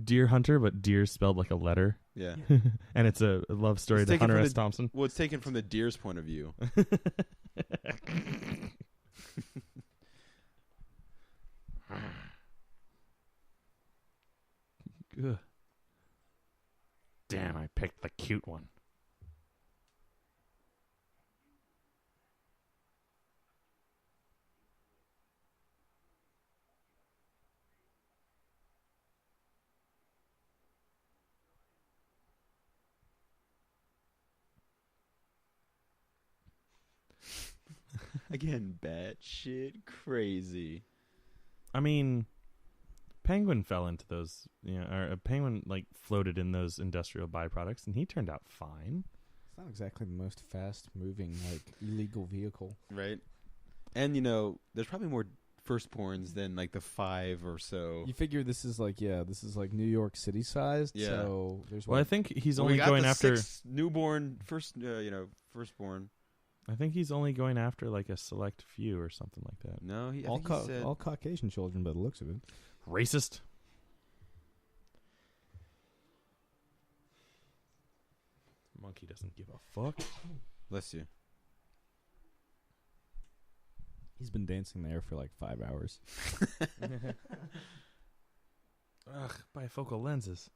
Deer Hunter, but deer spelled like a letter. Yeah. And it's a love story to Hunter S. Thompson. Well, it's taken from the deer's point of view. Ugh. Damn, I picked the cute one. Again, batshit crazy. I mean, Penguin fell into those, or a penguin like floated in those industrial byproducts, and he turned out fine. It's not exactly the most fast-moving, like, illegal vehicle. Right. And, there's probably more firstborns than, like, the 5 or so. You figure this is like New York City sized. Yeah. So there's I think he's only going after newborn firstborn. I think he's only going after like a select few or something like that. No, I all, think he said all Caucasian children by the looks of it. Racist. Monkey doesn't give a fuck. Bless you. He's been dancing there for like 5 hours. Ugh, bifocal lenses.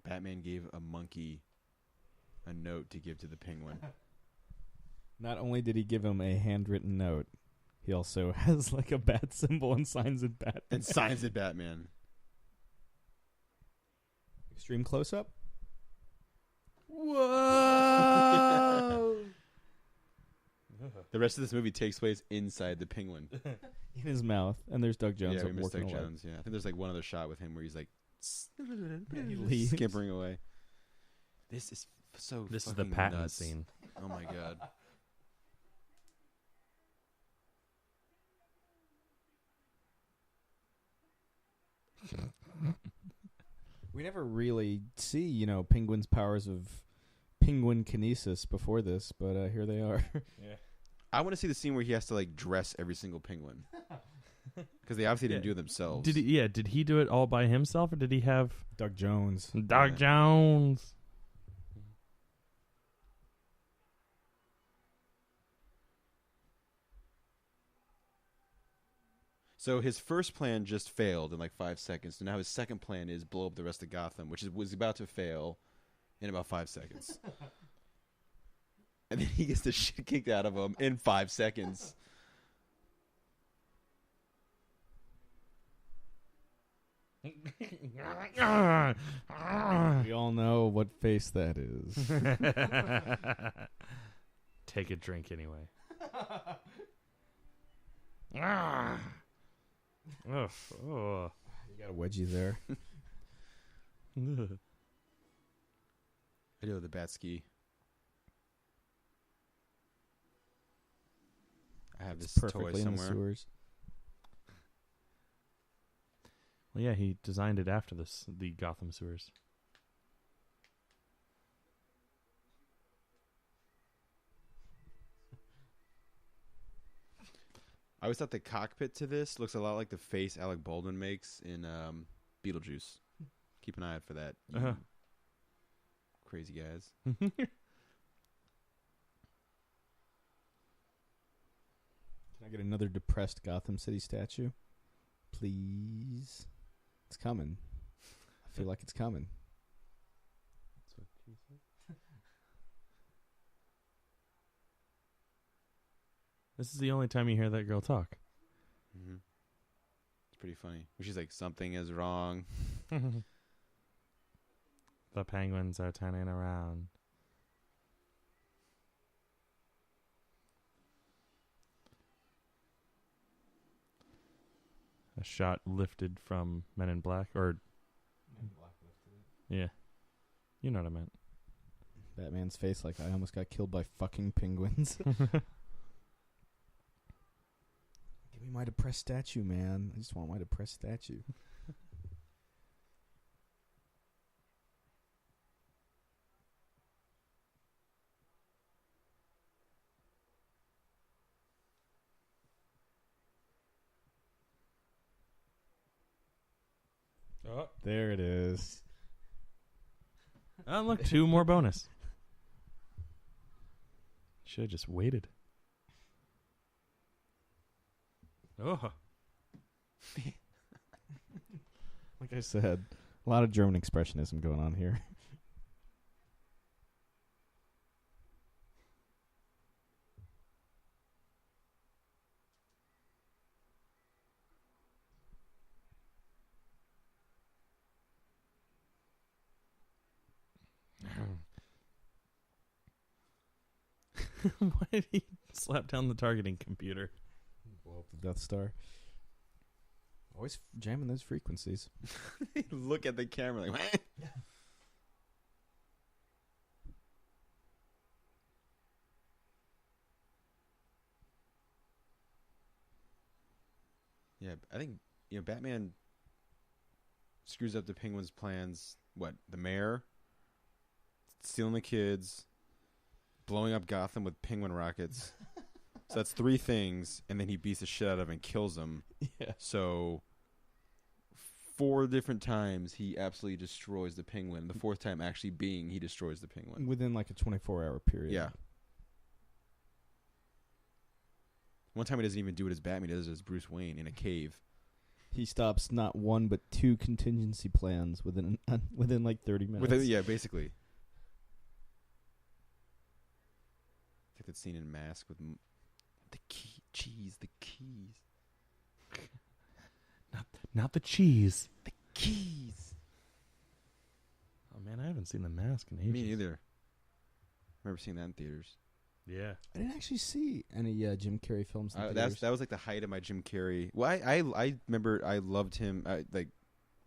Batman gave a monkey a note to give to the penguin. Not only did he give him a handwritten note, He also has like a bat symbol and signs it Batman. And signs it Batman. Extreme close up. Whoa! The rest of this movie takes place inside the penguin. In his mouth, and there's Doug Jones. Yeah, we missed working Doug away. Jones. Yeah, I think there's like one other shot with him where he's like he leaves. skimpering away. This is so. This is the fucking Patton nuts. scene. Oh my god. We never really see, Penguin's powers of penguin kinesis before this, but here they are. Yeah. I want to see the scene where he has to like dress every single penguin because they obviously didn't do it themselves. Did he? Yeah. Did he do it all by himself, or did he have Doug Jones. Doug Jones? So his first plan just failed in like 5 seconds. So now his second plan is blow up the rest of Gotham, which was about to fail in about 5 seconds. And then he gets the shit kicked out of him in 5 seconds. We all know what face that is. Take a drink anyway. Oh, oh. You got a wedgie there. I do the bat ski. I have this toy Perfectly in the somewhere. sewers. Well, yeah, he designed it after the Gotham sewers. I always thought the cockpit to this looks a lot like the face Alec Baldwin makes in Beetlejuice. Keep an eye out for that. you Uh-huh. Crazy guys. Can I get another depressed Gotham City statue? Please. It's coming. I feel like it's coming. This is the only time you hear that girl talk. Mm-hmm. It's pretty funny. She's like, something is wrong. The penguins are turning around. A shot lifted from Men in Black, or yeah, you know what I meant. Batman's face like I almost got killed by fucking penguins. Give me my depressed statue, man. I just want my depressed statue. Oh. There it is. Oh, look, 2 more bonus. Should have just waited. Oh. Like I said, a lot of German expressionism going on here. Why did he slap down the targeting computer? Blow up the Death Star. Always jamming those frequencies. Look at the camera like, what? Yeah, I think Batman screws up the Penguin's plans. What, the mayor stealing the kids, blowing up Gotham with penguin rockets. So that's 3 things, and then he beats the shit out of him and kills him. Yeah. So 4 different times he absolutely destroys the penguin. The 4th time actually being he destroys the penguin. Within like a 24-hour period. Yeah. One time he doesn't even do it as Batman, he does it as Bruce Wayne in a cave. He stops not 1 but 2 contingency plans within like 30 minutes. Yeah, basically. It's like that scene in Mask with the key. Cheese, the keys. Not the cheese. The keys. Oh man, I haven't seen The Mask in ages. Me neither. I remember seeing that in theaters. Yeah. I didn't actually see any Jim Carrey films in theaters. That was like the height of my Jim Carrey. Well, I remember I loved him. Like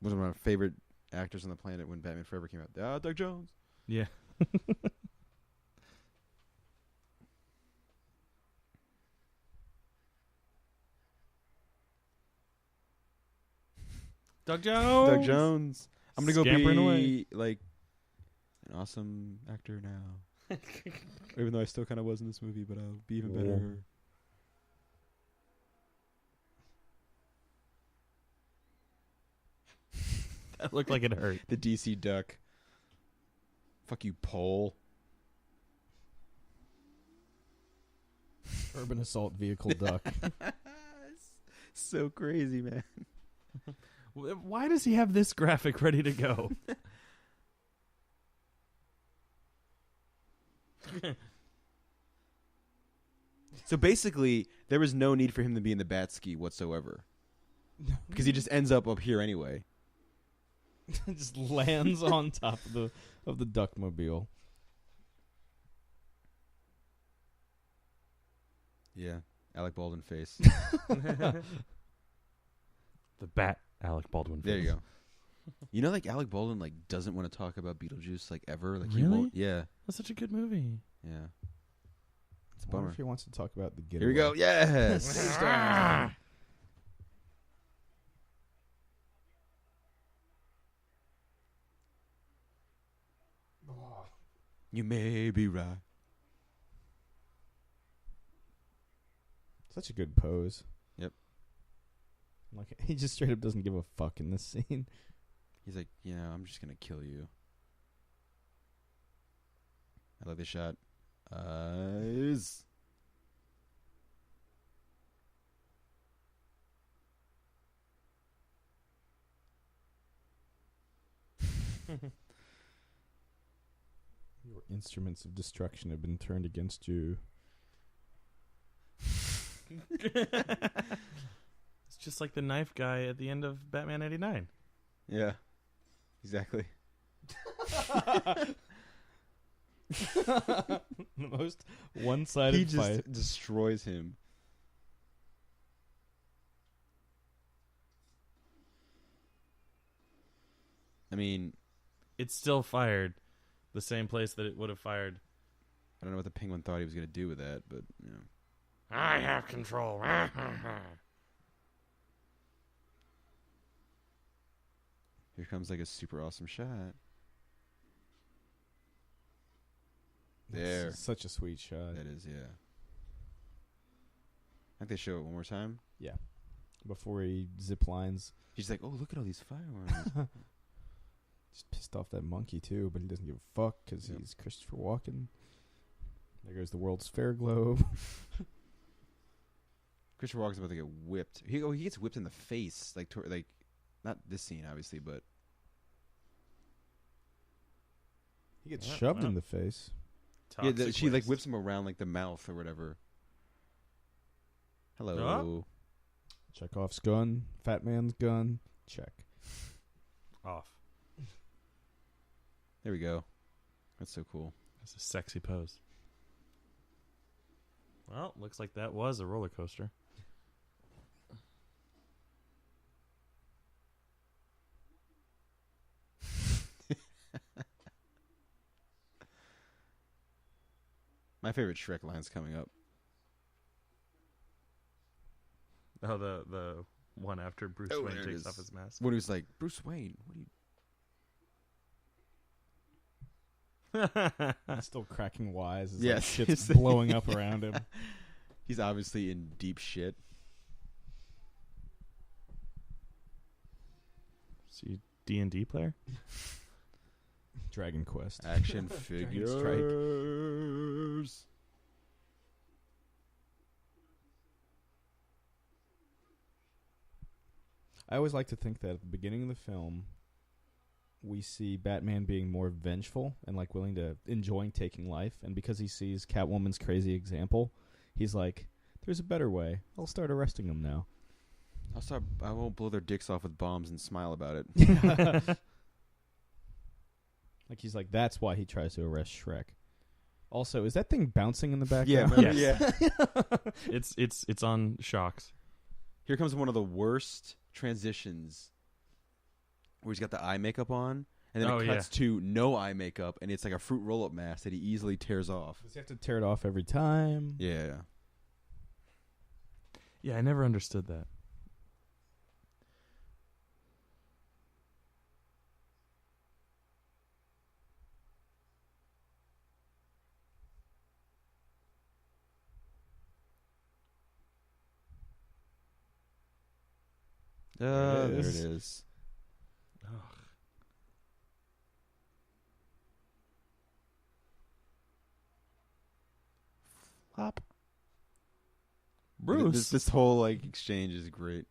was one of my favorite actors on the planet when Batman Forever came out. Doug Jones. Yeah. Doug Jones. Doug Jones. I'm gonna go Scampering be away. like an awesome actor now. Even though I still kind of was in this movie, but I'll be even better. That looked like it hurt. The DC duck. Fuck you, pole. Urban assault vehicle duck. So crazy, man. Why does he have this graphic ready to go? So basically, there was no need for him to be in the bat ski whatsoever, because he just ends up here anyway. Just lands on top of the duckmobile. Yeah, Alec Baldwin face. The bat Alec Baldwin face. There you go. You know, like Alec Baldwin like doesn't want to talk about Beetlejuice like ever. Like he Really? won't. Yeah, That's such a good movie. yeah. It's a I wonder bummer. if he wants to talk about the getaway. Here we go. Yes. You may be right. Such a good pose. Yep. Like he just straight up doesn't give a fuck in this scene. He's like, I'm just gonna kill you. I love this shot. Eyes. Your instruments of destruction have been turned against you. It's just like the knife guy at the end of Batman 89. Yeah. Exactly. The most one-sided He just fight. destroys him. I mean, It's still fired the same place that it would have fired. I don't know what the Penguin thought he was going to do with that, but, I have control. Here comes like a super awesome shot. There. That's such a sweet shot. That is, yeah. I think they show it one more time. Yeah. Before he zip lines. He's like, oh, look at all these fireworks. Just pissed off that monkey too, but he doesn't give a fuck because Yep. he's Christopher Walken. There goes the World's Fair globe. Christopher Walken's about to get whipped. He gets whipped in the face, like not this scene obviously, but He gets Yeah, shoved wow. in the face. she like whips him around like the mouth or whatever. Hello. Chekhov's gun. Fat Man's gun. Check. Off. There we go. That's so cool. That's a sexy pose. Well, looks like that was a roller coaster. My favorite Shrek line's coming up. Oh, the one after Bruce Oh, Wayne there it takes is. off his mask. When he was like, Bruce Wayne, what are you... Still cracking wise as Yes. shit's blowing up around him. He's obviously in deep shit. See, D&D player? Dragon Quest. Action Dragon figures. I always like to think that at the beginning of the film, we see Batman being more vengeful and like willing to enjoying taking life, and because he sees Catwoman's crazy example, he's like, There's a better way. I'll start arresting them now. I won't blow their dicks off with bombs and smile about it. Like he's like, that's why he tries to arrest Shrek. Also, is that thing bouncing in the background? Yeah, Yes. yeah. It's on shocks. Here comes one of the worst transitions where he's got the eye makeup on, and then it cuts to no eye makeup, and it's like a fruit roll-up mask that he easily tears off. Does he have to tear it off every time? Yeah. Yeah, I never understood that. There it is. Ugh. Flop. Bruce. This whole like exchange is great.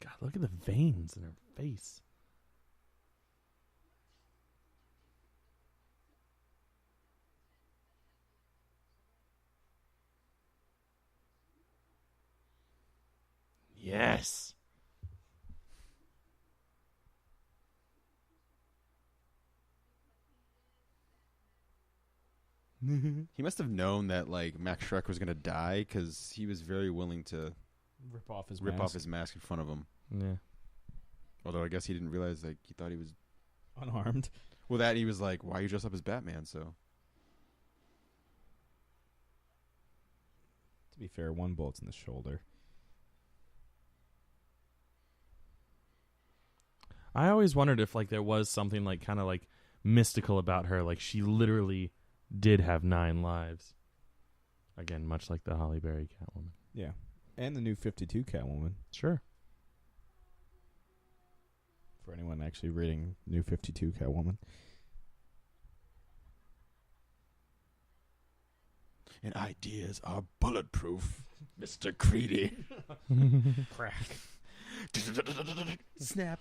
God, look at the veins in her face. Yes. He must have known that like Max Shrek was gonna die because he was very willing to Rip off his mask in front of him. Yeah. Although I guess he didn't realize like he thought he was unarmed. Well, that he was like, why are you dressed up as Batman? So To be fair, one bullet's in the shoulder. I always wondered if like there was something like kind of like mystical about her, like she literally did have 9 lives. Again, much like the Halle Berry Catwoman. Yeah. And the new 52 Catwoman. Sure. For anyone actually reading New 52 Catwoman. and ideas are bulletproof, Mr. Creedy. Crack. Snap.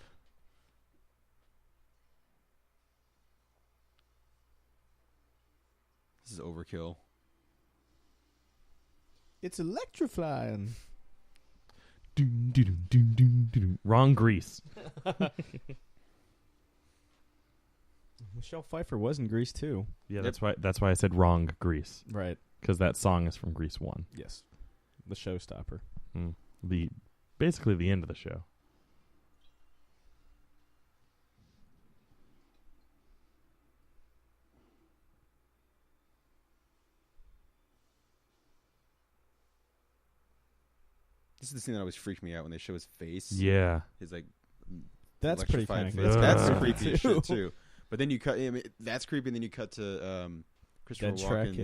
This is overkill. It's electrifying. Doom, doom, doom, doom, doom. Wrong Grease. Michelle Pfeiffer was in Grease too. Yeah, that's why I said wrong Grease, Right. because that song is from Grease 1. Yes. The showstopper. Basically the end of the show. This is the scene that always freaked me out when they show his face. Yeah. His like That's pretty electrified kind of face. That's Ugh. creepy as shit too. But then you cut. I mean, that's creepy. And then you cut to Christopher Dead Shrek,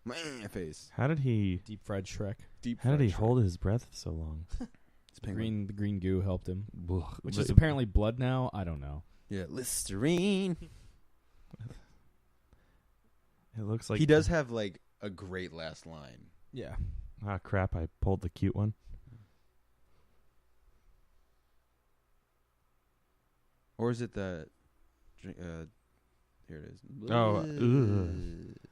Walken's face. How did he Deep fried Shrek. How did he hold his breath so long? The green goo helped him. Ugh. Which is apparently blood now. I don't know. Yeah, Listerine. It looks like He does have like a great last line. Yeah. Ah, crap! I pulled the cute one. Or is it the drink? Here it is. Oh,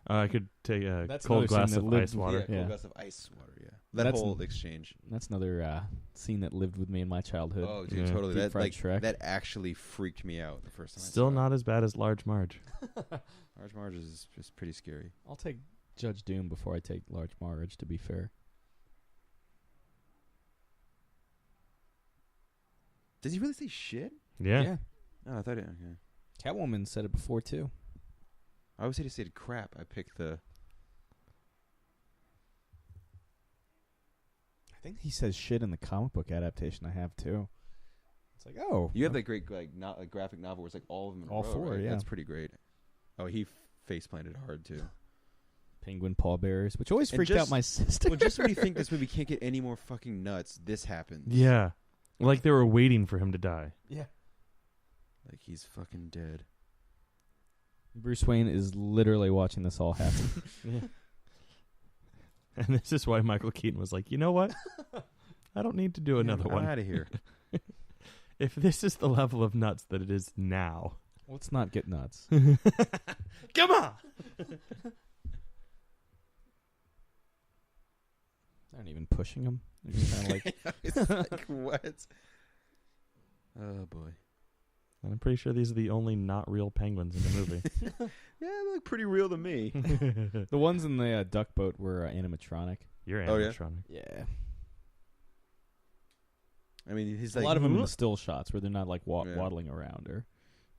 I could take a That's cold another glass scene of that ice lived- water. Yeah, Yeah. cold glass of ice water. Yeah, that That's whole exchange. That's another scene that lived with me in my childhood. Oh, dude, Yeah. totally. Deep That fried like Shrek. that actually freaked me out the first time. Still I saw not as bad as Large Marge. it. Large Marge is just pretty scary. I'll take Judge Doom before I take Large Marge, to be fair. Does he really say shit? Yeah. Oh, I thought it. Okay. Catwoman said it before, too. I always say crap. I picked the. I think he says shit in the comic book adaptation I have, too. It's like, oh. You have that great like graphic novel where it's like all of them in All a row, 4, right? yeah. That's pretty great. Oh, he face planted hard too. Penguin pallbearers, which always And freaked out my sister. Well, just when you think this movie can't get any more fucking nuts, this happens. Yeah. Like they were waiting for him to die. Yeah. Like he's fucking dead. Bruce Wayne is literally watching this all happen. Yeah. And this is why Michael Keaton was like, you know what? I don't need to do another one. I'm out of here. If this is the level of nuts that it is now. Let's not get nuts. Come on! They aren't even pushing him. They're just kind of like... It's like, what? Oh, boy. And I'm pretty sure these are the only not real penguins in the movie. Yeah, they look pretty real to me. The ones in the duck boat were animatronic. You're Oh, yeah? animatronic. Yeah. I mean, he's A like... lot of them in the still shots where they're not like Yeah. waddling around or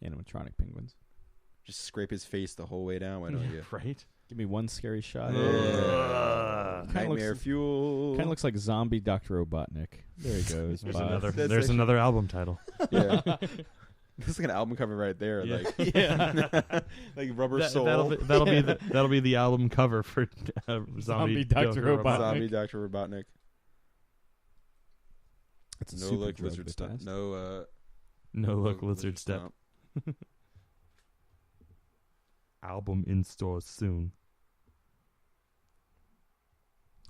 animatronic penguins. Just scrape his face the whole way down. Why don't you? Right? Give me one scary shot. Nightmare fuel. Kind of looks like zombie Dr. Robotnik. There he goes. There's Bob. another. That's There's actually- another album title. Yeah. This is like an album cover right there. Yeah. Like, Yeah. like Rubber That- Soul. that'll be the album cover for Zombie Dr. Robotnik. Zombie Dr. Robotnik. It's a No super look drug lizard that stomp. does. No No look lizard step. stomp. Album in stores soon.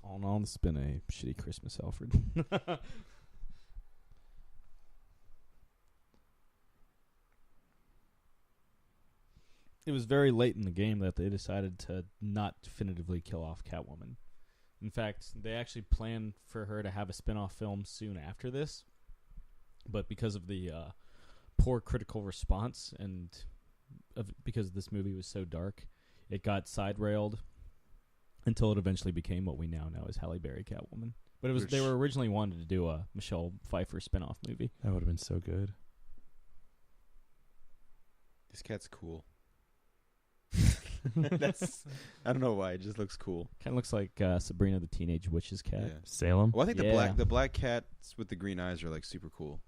All in all, this has been a shitty Christmas, Alfred. It was very late in the game that they decided to not definitively kill off Catwoman. In fact, they actually planned for her to have a spin-off film soon after this, but because of the poor critical response and because this movie was so dark, it got side-railed until it eventually became what we now know as Halle Berry Catwoman. But they were originally wanted to do a Michelle Pfeiffer spin-off movie. That would have been so good. This cat's cool. That's I don't know why. It just looks cool. Kind of looks like Sabrina the Teenage Witch's cat. Yeah. Salem? Well, I think Yeah. the black cats with the green eyes are like super cool.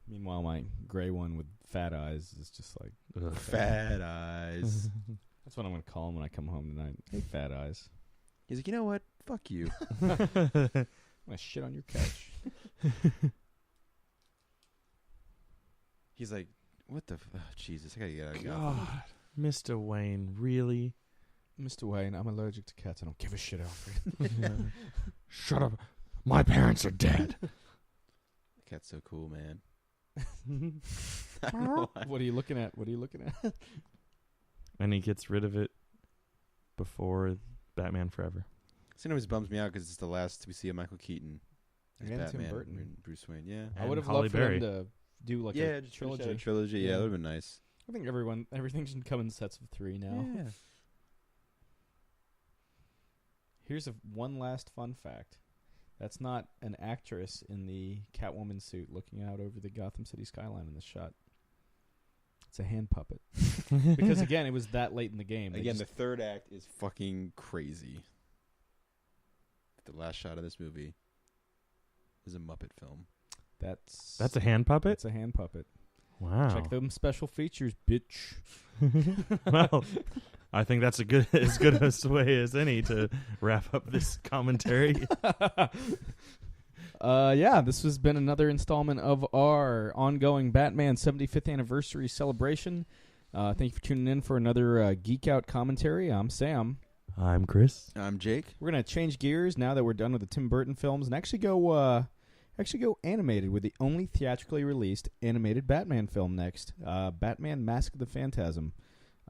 Meanwhile, my gray one with fat eyes is just like... Ugh. Fat eyes. That's what I'm going to call him when I come home tonight. Hey, fat eyes. He's like, you know what? Fuck you. I'm going to shit on your couch. He's like, what the? Jesus, I gotta get out of here. God. Mr. Wayne, really? Mr. Wayne, I'm allergic to cats. I don't give a shit, Alfred. Shut up. My parents are dead. The cat's so cool, man. I don't know why. What are you looking at? What are you looking at? And he gets rid of it before Batman Forever. Sometimes it bums me out because it's the last we see of Michael Keaton as And Tim Batman Burton. and Bruce Wayne. Yeah, I And would have Halle loved for Berry. them to do like yeah, a just finish out trilogy. a trilogy. Yeah, Yeah. that would have been nice. I think everything should come in sets of 3 now. Yeah. Here's one last fun fact. That's not an actress in the Catwoman suit looking out over the Gotham City skyline in this shot. It's a hand puppet. Because, again, it was that late in the game. They Again, just- the third act is fucking crazy. The last shot of this movie is a Muppet film. That's a hand puppet? That's a hand puppet. Wow. Check them special features, bitch. Well, I think that's as good a way as any to wrap up this commentary. Yeah, this has been another installment of our ongoing Batman 75th anniversary celebration. Thank you for tuning in for another Geek Out commentary. I'm Sam. I'm Chris. I'm Jake. We're gonna change gears now that we're done with the Tim Burton films and actually go animated with the only theatrically released animated Batman film next. Batman: Mask of the Phantasm.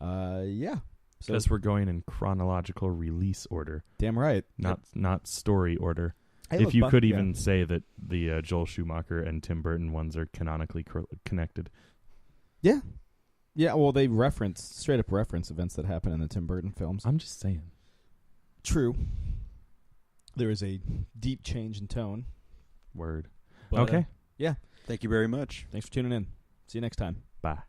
Yeah. So Because we're going in chronological release order, damn right. not story order. Hey, if look, you could yeah. even say that the Joel Schumacher and Tim Burton ones are canonically connected. Yeah. Yeah, well, they straight up reference events that happen in the Tim Burton films. I'm just saying. True. There is a deep change in tone. Word. But, Okay. yeah. Thank you very much. Thanks for tuning in. See you next time. Bye.